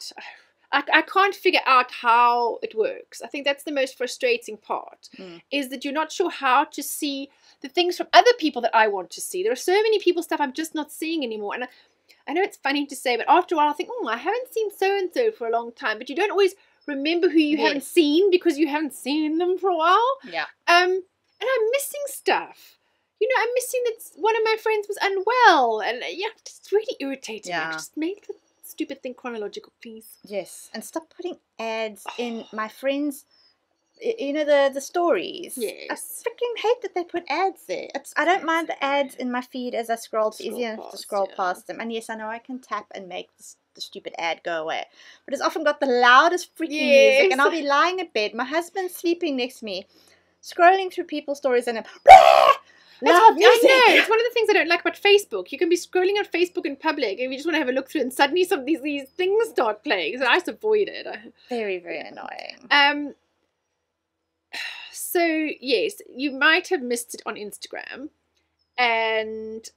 But I can't figure out how it works. I think that's the most frustrating part, is that you're not sure how to see the things from other people that I want to see. There are so many people's stuff I'm just not seeing anymore. And I know it's funny to say, but after a while I think, I haven't seen so-and-so for a long time. But you don't always remember who you haven't seen because you haven't seen them for a while. Yeah. And I'm missing stuff. I'm missing that one of my friends was unwell. And it's really irritating. Yeah. Just make the stupid thing chronological, please. Yes. And stop putting ads in my friends', the stories. Yes. I freaking hate that they put ads there. I don't mind the ads in my feed as I scroll. It's easy enough to scroll past them. And yes, I know I can tap and make the stupid ad go away. But it's often got the loudest freaking music. And I'll be lying in bed. My husband's sleeping next to me, scrolling through people's stories and I know. It's one of the things I don't like about Facebook. You can be scrolling on Facebook in public and you just want to have a look through and suddenly some of these things start playing. So I just avoid it. Very, very annoying. So, yes, you might have missed it on Instagram. And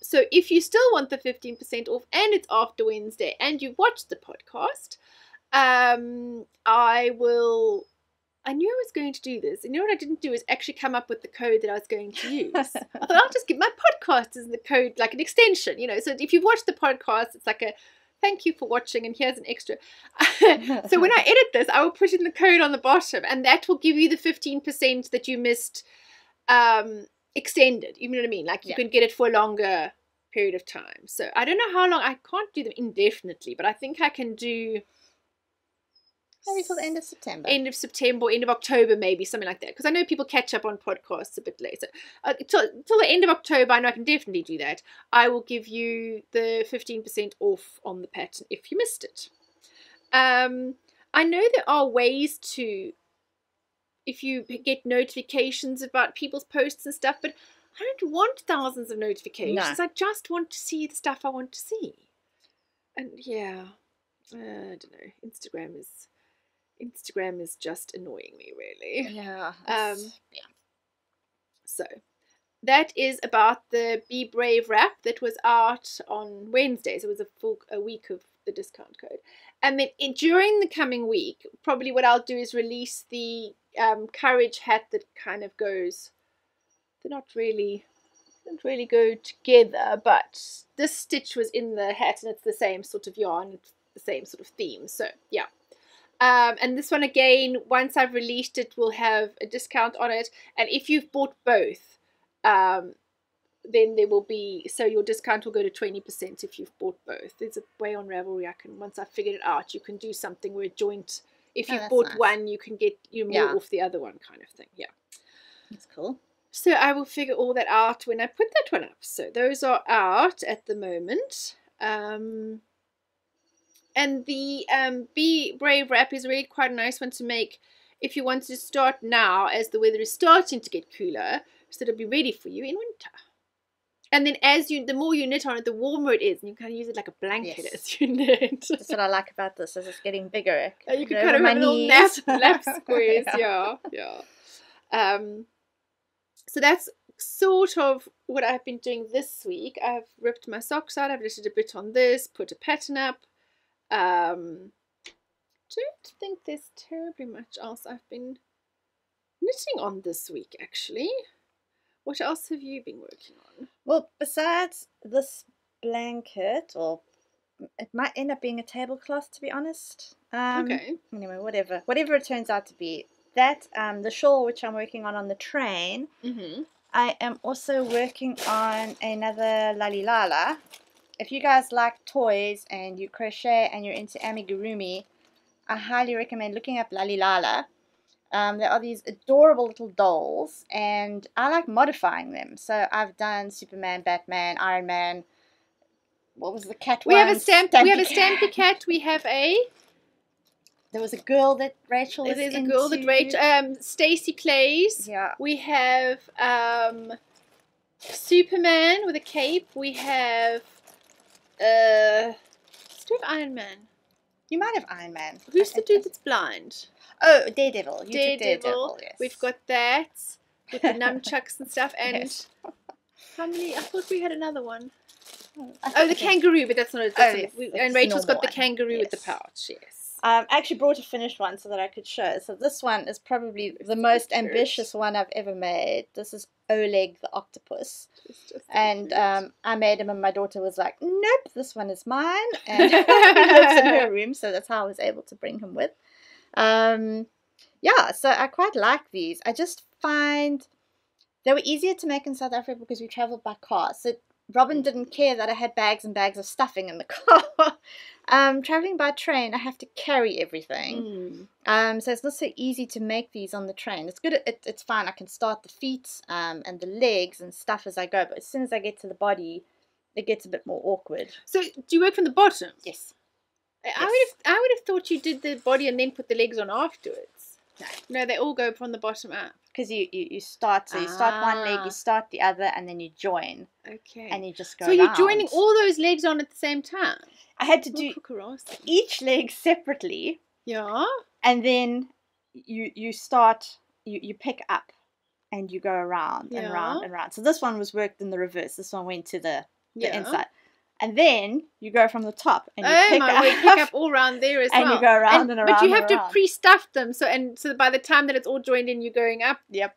so if you still want the 15% off and it's after Wednesday and you've watched the podcast, I knew I was going to do this. And what I didn't do is actually come up with the code that I was going to use. I thought I'll just give my podcast as the code, like an extension, So if you've watched the podcast, it's like a thank you for watching and here's an extra. So when I edit this, I will put in the code on the bottom and that will give you the 15% that you missed extended. You know what I mean? Like you can get it for a longer period of time. So I don't know how long. I can't do them indefinitely, but I think I can do... Maybe till the end of September. End of September, end of October, maybe, something like that. Because I know people catch up on podcasts a bit later. Till the end of October, I know I can definitely do that. I will give you the 15% off on the pattern if you missed it. I know there are ways to, if you get notifications about people's posts and stuff, but I don't want thousands of notifications. No. I just want to see the stuff I want to see. And I don't know. Instagram is just annoying me, really. Yeah. So that is about the Be Brave wrap that was out on Wednesday. So it was a week of the discount code. And then during the coming week, probably what I'll do is release the Courage hat that kind of goes... They don't really go together, but this stitch was in the hat and it's the same sort of yarn, it's the same sort of theme. So, yeah. And this one again, once I've released it, will have a discount on it. And if you've bought both, then there will be, so your discount will go to 20% if you've bought both. There's a way on Ravelry, once I've figured it out, you can do something where joint, if you've bought one, you can get more off the other one kind of thing. Yeah. That's cool. So I will figure all that out when I put that one up. So those are out at the moment. And the Be Brave wrap is really quite a nice one to make if you want to start now as the weather is starting to get cooler, so it'll be ready for you in winter. And then the more you knit on it, the warmer it is, and you kind of use it like a blanket as you knit. That's what I like about this, is it's getting bigger. You can kind of have little lap squares, yeah. So that's sort of what I've been doing this week. I've ripped my socks out, I've knitted a bit on this, put a pattern up. Don't think there's terribly much else I've been knitting on this week, actually. What else have you been working on? Well, besides this blanket, or it might end up being a tablecloth, to be honest. Okay. Anyway, whatever it turns out to be. That, the shawl which I'm working on the train, I am also working on another Lalilala. If you guys like toys and you crochet and you're into Amigurumi, I highly recommend looking up Lalilala. There are these adorable little dolls, and I like modifying them. So I've done Superman, Batman, Iron Man. What was the cat one? We have a Stampy Cat. We have a... There was a girl that Rachel was There's into. a girl that Rachel... Stacy plays. Yeah. We have Superman with a cape. We have... let's do Iron Man. You might have Iron Man. Who's the dude that's blind? Oh, Daredevil. Daredevil. Yes. We've got that with the nunchucks and stuff. And yes. how many? I thought we had another one. Oh, the kangaroo, but that's not. Yes. And Rachel's got the kangaroo with the pouch. Yes. I actually brought a finished one so that I could show. So this one is probably the most ambitious one I've ever made. This is Oleg the octopus. And I made him, and my daughter was like, nope, this one is mine. And he lives in her room, so that's how I was able to bring him with. Yeah, so I quite like these. I just find they were easier to make in South Africa because we traveled by car. So Robin didn't care that I had bags and bags of stuffing in the car. Traveling by train, I have to carry everything. So it's not so easy to make these on the train. It's good. It's fine. I can start the feet and the legs and stuff as I go. But as soon as I get to the body, it gets a bit more awkward. So do you work from the bottom? Yes. I would have thought you did the body and then put the legs on afterwards. No, they all go from the bottom up. Because you start, so you start one leg, you start the other, and then you join. Okay. And you just go So around. you're joining all those legs on at the same time? I had to do each leg separately. Yeah. And then you start, you pick up and you go around and round and round. So this one was worked in the reverse. This one went to the inside. And then you go from the top and you pick up all around there as well. And you go around and around. But you have to pre-stuff them, so by the time that it's all joined in, you're going up. Yep.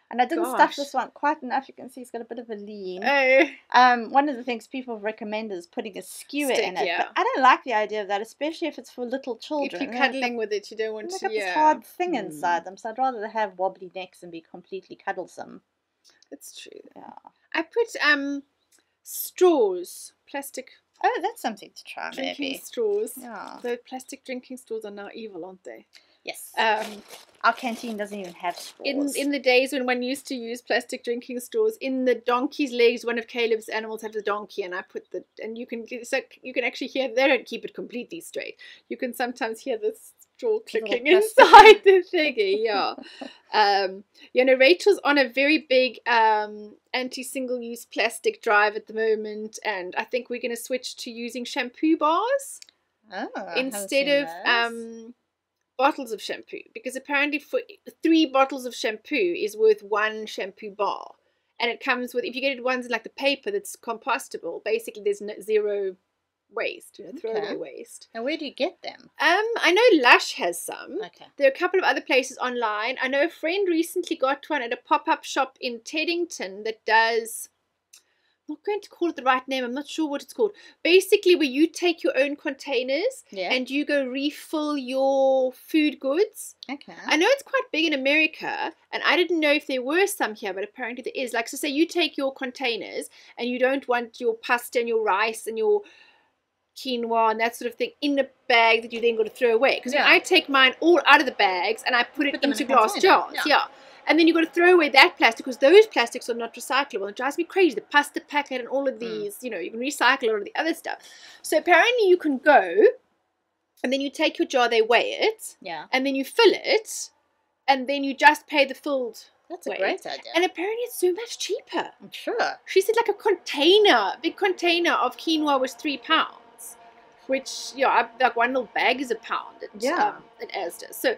And I didn't stuff this one quite enough. You can see it's got a bit of a lean. Oh. One of the things people recommend is putting a skewer in it. Yeah. But I don't like the idea of that, especially if it's for little children. If you're cuddling with it, you don't want to. Got this hard thing inside them, so I'd rather have wobbly necks and be completely cuddlesome. That's true. Yeah. I put straws, plastic. Oh, that's something to try, drinking straws. Yeah. The plastic drinking straws are now evil, aren't they? Yes. Our canteen doesn't even have straws. In the days when one used to use plastic drinking straws, in the donkey's legs, one of Caleb's animals had the donkey, and I put and you can actually hear, they don't keep it completely straight. You can sometimes hear the straw clicking inside the thingy. Yeah. Rachel's on a very big anti-single-use plastic drive at the moment, and I think we're going to switch to using shampoo bars instead of bottles of shampoo, because apparently for 3 bottles of shampoo is worth 1 shampoo bar, and it comes with, if you get it ones in like the paper that's compostable, basically there's zero waste, throwaway waste. And where do you get them? I know Lush has some. Okay. There are a couple of other places online. I know a friend recently got one at a pop-up shop in Teddington that does, I'm not going to call it the right name, I'm not sure what it's called. Basically where you take your own containers and you go refill your food goods. Okay. I know it's quite big in America, and I didn't know if there were some here, but apparently there is. Like, so say you take your containers and you don't want your pasta and your rice and your quinoa and that sort of thing in a bag that you then got to throw away. Because I take mine all out of the bags and I put it into glass jars. Yeah. And then you've got to throw away that plastic because those plastics are not recyclable. It drives me crazy. The pasta packet and all of these, you can recycle all of the other stuff. So apparently you can go and then you take your jar, they weigh it. Yeah. And then you fill it and then you just pay the filled That's a great idea. And apparently it's so much cheaper. I'm sure. She said like a big container of quinoa was £3. Which, like one little bag is £1 at Asda. So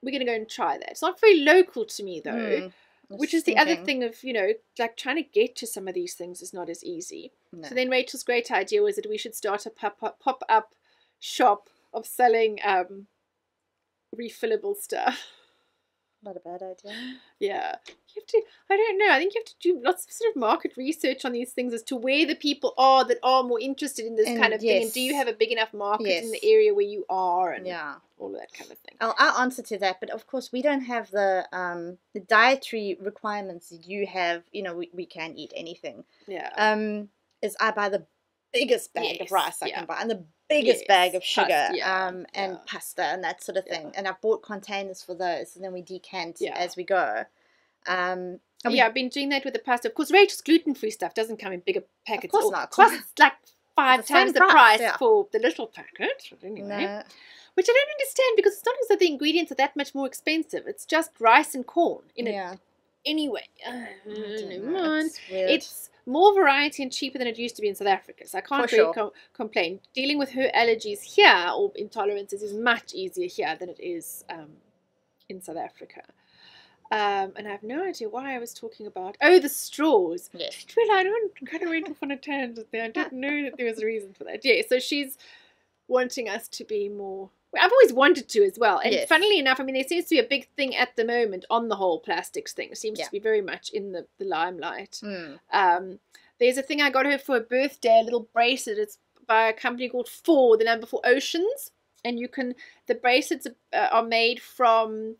we're going to go and try that. It's not very local to me though, which is the other thing of, like trying to get to some of these things is not as easy. No. So then Rachel's great idea was that we should start a pop-up shop of selling refillable stuff. Not a bad idea. Yeah. You have to, I don't know, I think you have to do lots of sort of market research on these things as to where the people are that are more interested in this kind of thing. And do you have a big enough market in the area where you are and all of that kind of thing. I'll answer to that, but of course we don't have the dietary requirements that you have. We can eat anything. Yeah. Is I buy the biggest bag of rice I can buy and the biggest bag of sugar and pasta and that sort of thing. And I've bought containers for those, and then we decant as we go. I've been doing that with the pasta. Of course, Rachel's gluten-free stuff doesn't come in bigger packets. Of course not. Costs like 5 times the price for the little packet. But anyway. No. Which I don't understand, because it's not as though the ingredients are that much more expensive. It's just rice and corn in it. Anyway, it's more variety and cheaper than it used to be in South Africa, so I can't really complain. Dealing with her allergies here, or intolerances, is much easier here than it is in South Africa. And I have no idea why I was talking about the straws. Yes. Well, I kind of went off on a tangent there. I didn't know that there was a reason for that. Yeah, so she's wanting us to be more... I've always wanted to as well. And funnily enough, I mean, there seems to be a big thing at the moment on the whole plastics thing. It seems to be very much in the limelight. There's a thing I got her for her birthday, a little bracelet. It's by a company called the number 4 Oceans. And the bracelets are made from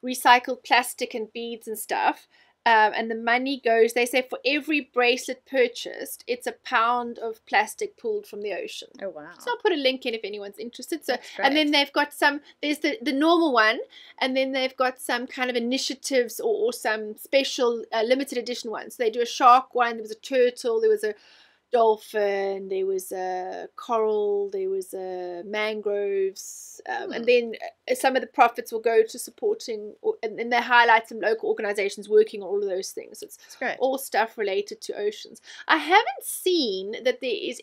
recycled plastic and beads and stuff. And the money goes, they say, for every bracelet purchased, it's £1 of plastic pulled from the ocean. Oh, wow. So I'll put a link in if anyone's interested. So, and then they've got there's the normal one, and then they've got some kind of initiatives or some special limited edition ones. So they do a shark one, there was a turtle, there was a dolphin, there was a coral, there was a mangroves, and then some of the profits will go to supporting, and they highlight some local organizations working on all of those things. So it's all stuff related to oceans. I haven't seen that there is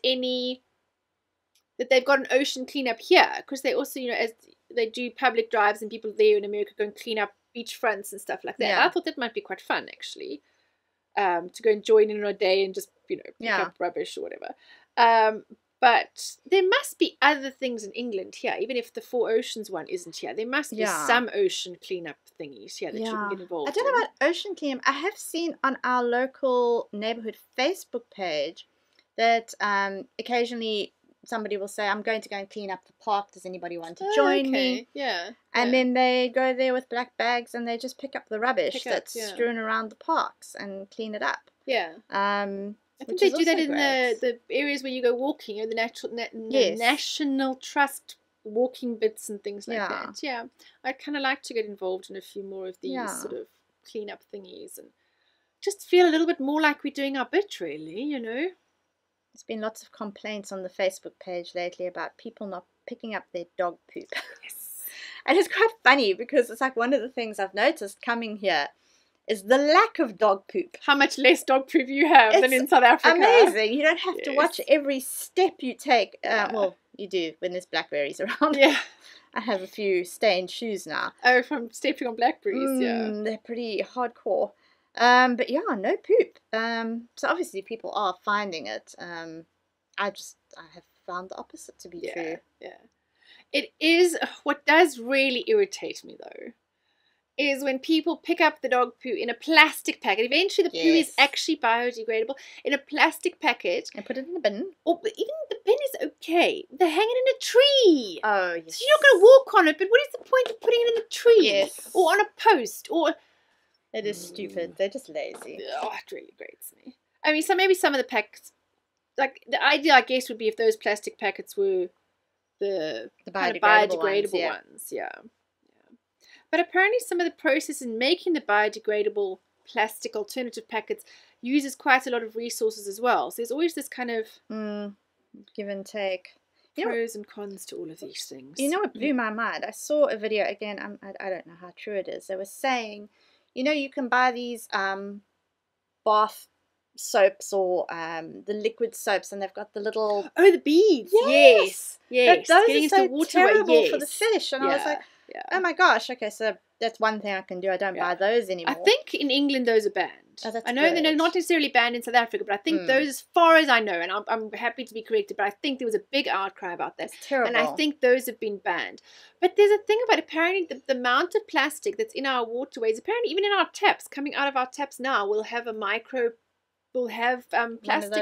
that they've got an ocean cleanup here, because they also, as they do public drives and people there in America go and clean up beach fronts and stuff like that. I thought that might be quite fun, actually. To go and join in on a day and just, pick up rubbish or whatever. But there must be other things in England here, even if the 4 Oceans one isn't here. There must be some ocean cleanup thingies here that you can get involved in. I don't know about ocean cleanup. I have seen on our local neighborhood Facebook page that occasionally somebody will say, I'm going to go and clean up the park. Does anybody want to join me? And then they go there with black bags and they just pick up the rubbish that's strewn around the parks and clean it up. I think they do that in the areas where you go walking, the National Trust walking bits and things like that. I'd kind of like to get involved in a few more of these sort of clean up thingies and just feel a little bit more like we're doing our bit, really, There's been lots of complaints on the Facebook page lately about people not picking up their dog poop. And it's quite funny, because it's like one of the things I've noticed coming here is the lack of dog poop. How much less dog poop you have than in South Africa. Amazing. You don't have to watch every step you take. Well, you do when there's blackberries around. I have a few stained shoes now. Oh, from stepping on blackberries, They're pretty hardcore. But no poop. So obviously people are finding it. I have found the opposite to be true. It is, what does really irritate me though, is when people pick up the dog poo in a plastic packet. Eventually the poo is actually biodegradable in a plastic packet. And put it in the bin. Or even the bin is okay. They hang it in a tree. Oh, yes. So you're not going to walk on it, but what is the point of putting it in a tree? Or on a post? Or... It is stupid. They're just lazy. Oh, it really grates me. I mean, maybe some of the packets, like the idea, I guess, would be if those plastic packets were the biodegradable ones. But apparently some of the process in making the biodegradable plastic alternative packets uses quite a lot of resources as well. So there's always this kind of give and take. Pros and cons to all of these things. You know what blew my mind? I saw a video, again, I don't know how true it is. They were saying, you can buy these bath soaps or the liquid soaps, and they've got the little... Oh, the beads. Yes. But those are so terrible for the fish. And I was like, oh my gosh, okay, so that's one thing I can do. I don't buy those anymore. I think in England those are banned. I know they're not necessarily banned in South Africa, but I think those, as far as I know, and I'm happy to be corrected, but I think there was a big outcry about that. It's terrible. And I think those have been banned. But there's a thing about apparently the amount of plastic that's in our waterways, apparently even in our taps, coming out of our taps now, will have plastic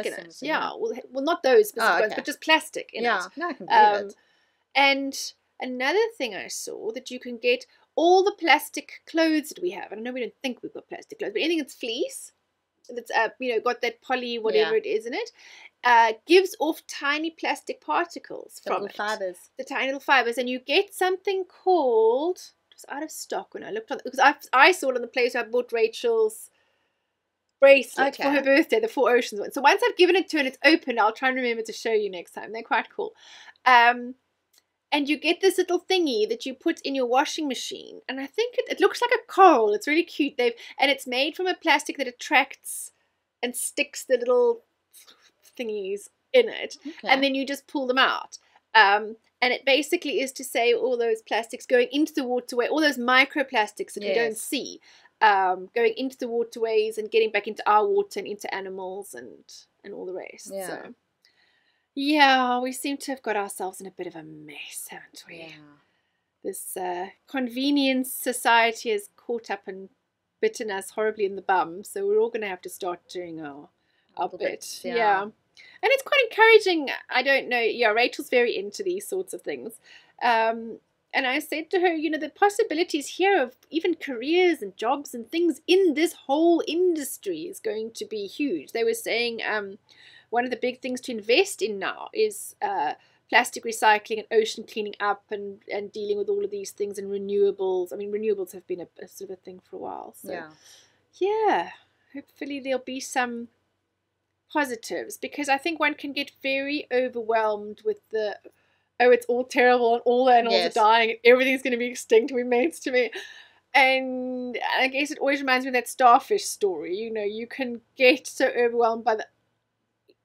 in it. Well, not those specific ones, but just plastic in it. No, I can believe it. And another thing I saw, that you can get all the plastic clothes that we have. And I know we don't think we've got plastic clothes, but anything that's fleece, that's got that poly whatever it is in it, gives off tiny plastic particles from it. Fibers. The tiny little fibers, and you get something called, it was out of stock when I looked on it, because I saw it on the place where I bought Rachel's bracelet for her birthday, the Four Oceans one. So once I've given it to her and it's open, I'll try and remember to show you next time. They're quite cool. And you get this little thingy that you put in your washing machine, and I think it looks like a coral. It's really cute. And it's made from a plastic that attracts and sticks the little thingies in it, and then you just pull them out. And it basically is to say all those plastics going into the waterway, all those microplastics that we don't see, going into the waterways and getting back into our water and into animals and all the rest. Yeah. So, yeah, we seem to have got ourselves in a bit of a mess, haven't we? Yeah. This convenience society has caught up and bitten us horribly in the bum, so we're all going to have to start doing our bit. Yeah. And it's quite encouraging. I don't know. Yeah, Rachel's very into these sorts of things. And I said to her, the possibilities here of even careers and jobs and things in this whole industry is going to be huge. They were saying one of the big things to invest in now is plastic recycling and ocean cleaning up and dealing with all of these things and renewables. I mean, renewables have been a sort of a thing for a while. So, yeah, hopefully there'll be some positives, because I think one can get very overwhelmed with it's all terrible and all the animals are dying and everything's going to be extinct. We made to me. And I guess it always reminds me of that starfish story. You can get so overwhelmed by the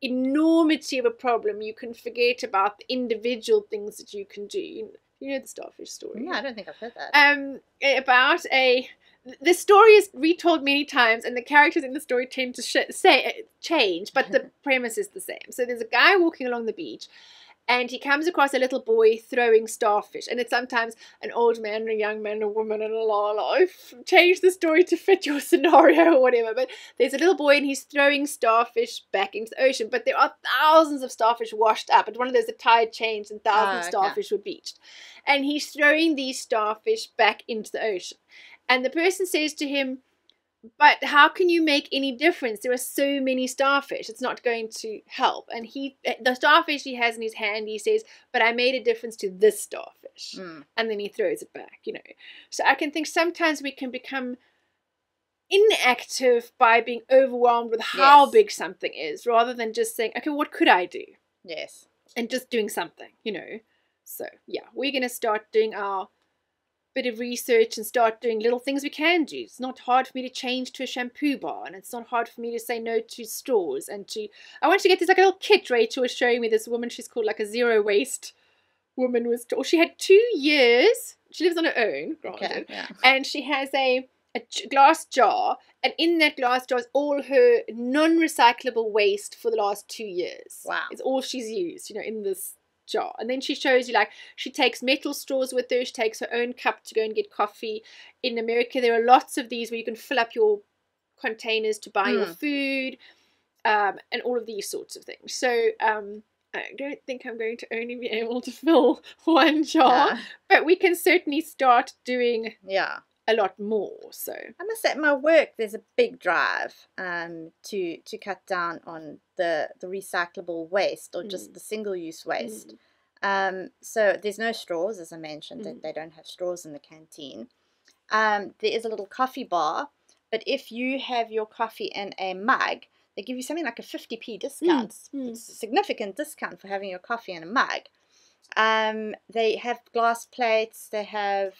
enormity of a problem, you can forget about the individual things that you can do. You know the starfish story? No, I don't think I've heard that. About the story is retold many times, and the characters in the story tend to change, but the premise is the same. So there's a guy walking along the beach, and he comes across a little boy throwing starfish, and it's sometimes an old man and a young man and a woman and I've changed the story to fit your scenario or whatever, but there's a little boy and he's throwing starfish back into the ocean, but there are thousands of starfish washed up. At one of those, the tide changed and thousands of starfish were beached, and he's throwing these starfish back into the ocean, and the person says to him, but how can you make any difference? There are so many starfish. It's not going to help. And the starfish he has in his hand, he says, but I made a difference to this starfish. And then he throws it back, So I can think sometimes we can become inactive by being overwhelmed with how big something is, rather than just saying, okay, what could I do? Yes. And just doing something, So, yeah, we're going to start doing our bit of research and start doing little things we can do. It's not hard for me to change to a shampoo bar, and it's not hard for me to say no to straws, and I want to get this like a little kit. Rachel was showing me this woman, she's called like a zero waste woman, she had 2 years, she lives on her own, granted, and she has a glass jar, and in that glass jar is all her non-recyclable waste for the last 2 years. Wow. It's all she's used, in this jar. And then she shows you, like, she takes metal straws with her, she takes her own cup to go and get coffee. In America there are lots of these where you can fill up your containers to buy your food, and all of these sorts of things. So I don't think I'm going to only be able to fill one jar, but we can certainly start doing a lot more. So I must say, at my work there's a big drive to cut down on the recyclable waste, or just the single-use waste. So there's no straws, as I mentioned. They don't have straws in the canteen. There is a little coffee bar, but if you have your coffee in a mug, they give you something like a 50p discount. It's a significant discount for having your coffee in a mug. They have glass plates, they have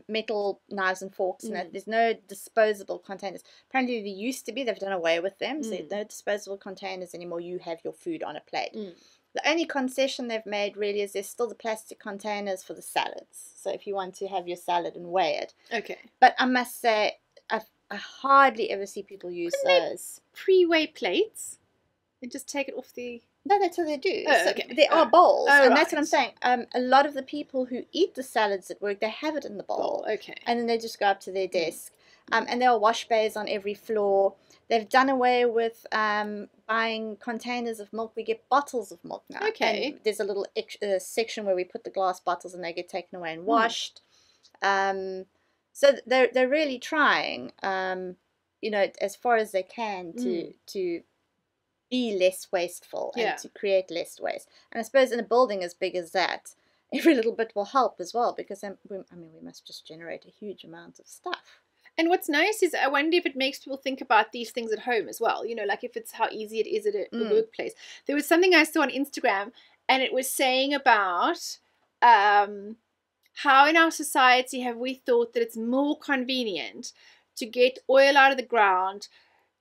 metal knives and forks, and there's no disposable containers. Apparently there used to be, they've done away with them, so there's no disposable containers anymore. You have your food on a plate. The only concession they've made really is there's still the plastic containers for the salads, so if you want to have your salad and weigh it. Okay. But I must say, I hardly ever see people use those. Pre-weigh plates and just take it off the... No, that's what they do. Oh, so okay. There are bowls, and that's right. what I'm saying. A lot of the people who eat the salads at work, they have it in the bowl. Okay. And then they just go up to their desk. And there are wash bays on every floor. They've done away with buying containers of milk. We get bottles of milk now. Okay. And there's a little section where we put the glass bottles and they get taken away and washed. So they're really trying. you know, as far as they can to be less wasteful and to create less waste. And I suppose in a building as big as that, every little bit will help as well, because we must just generate a huge amount of stuff. And what's nice is I wonder if it makes people think about these things at home as well. You know, like if it's how easy it is at a workplace. There was something I saw on Instagram, and it was saying about how in our society have we thought that it's more convenient to get oil out of the ground,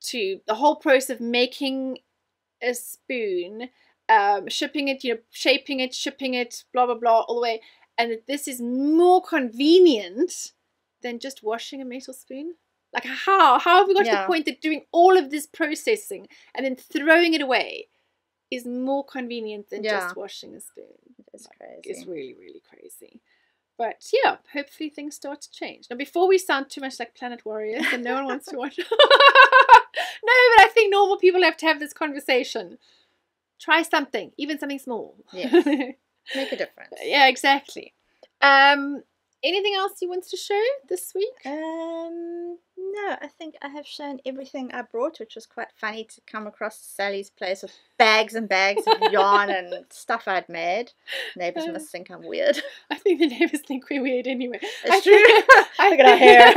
to the whole process of making a spoon, shipping it, you know, shaping it, shipping it, blah blah blah, all the way, and that this is more convenient than just washing a metal spoon. Like how have we got to the point that doing all of this processing and then throwing it away is more convenient than just washing a spoon? It's crazy. It's really, really crazy. But yeah, hopefully things start to change. Now, before we sound too much like Planet Warriors and no one wants to watch. No, but I think normal people have to have this conversation. Try something, even something small. Yes. Make a difference. Yeah, exactly. Anything else you want to show this week? No, I think I have shown everything I brought, which was quite funny to come across Sally's place with bags and bags of yarn and stuff I'd made. Neighbours must think I'm weird. I think the neighbours think we're weird anyway. It's true. Look at our hair.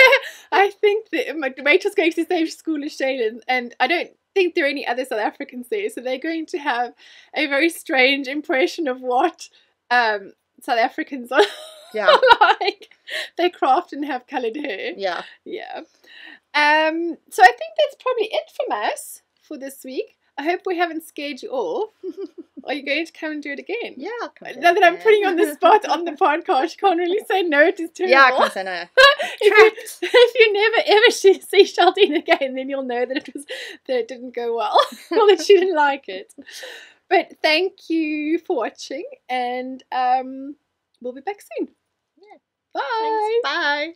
I think that Rachel's going to the same school as Sheldene, and I don't think there are any other South Africans there, so they're going to have a very strange impression of what South Africans are. Yeah. Like they craft and have coloured hair. Yeah. Yeah. So I think that's probably it from us for this week. I hope we haven't scared you off. Are you going to come and do it again? Yeah, I'll come. Now that I'm putting you on the spot on the podcast, you can't really say no. It is terrible. Yeah, I can't say no. If you never ever see Sheldene again, then you'll know that it didn't go well, or that she didn't like it. But thank you for watching, and we'll be back soon. Yeah. Bye. Thanks. Bye.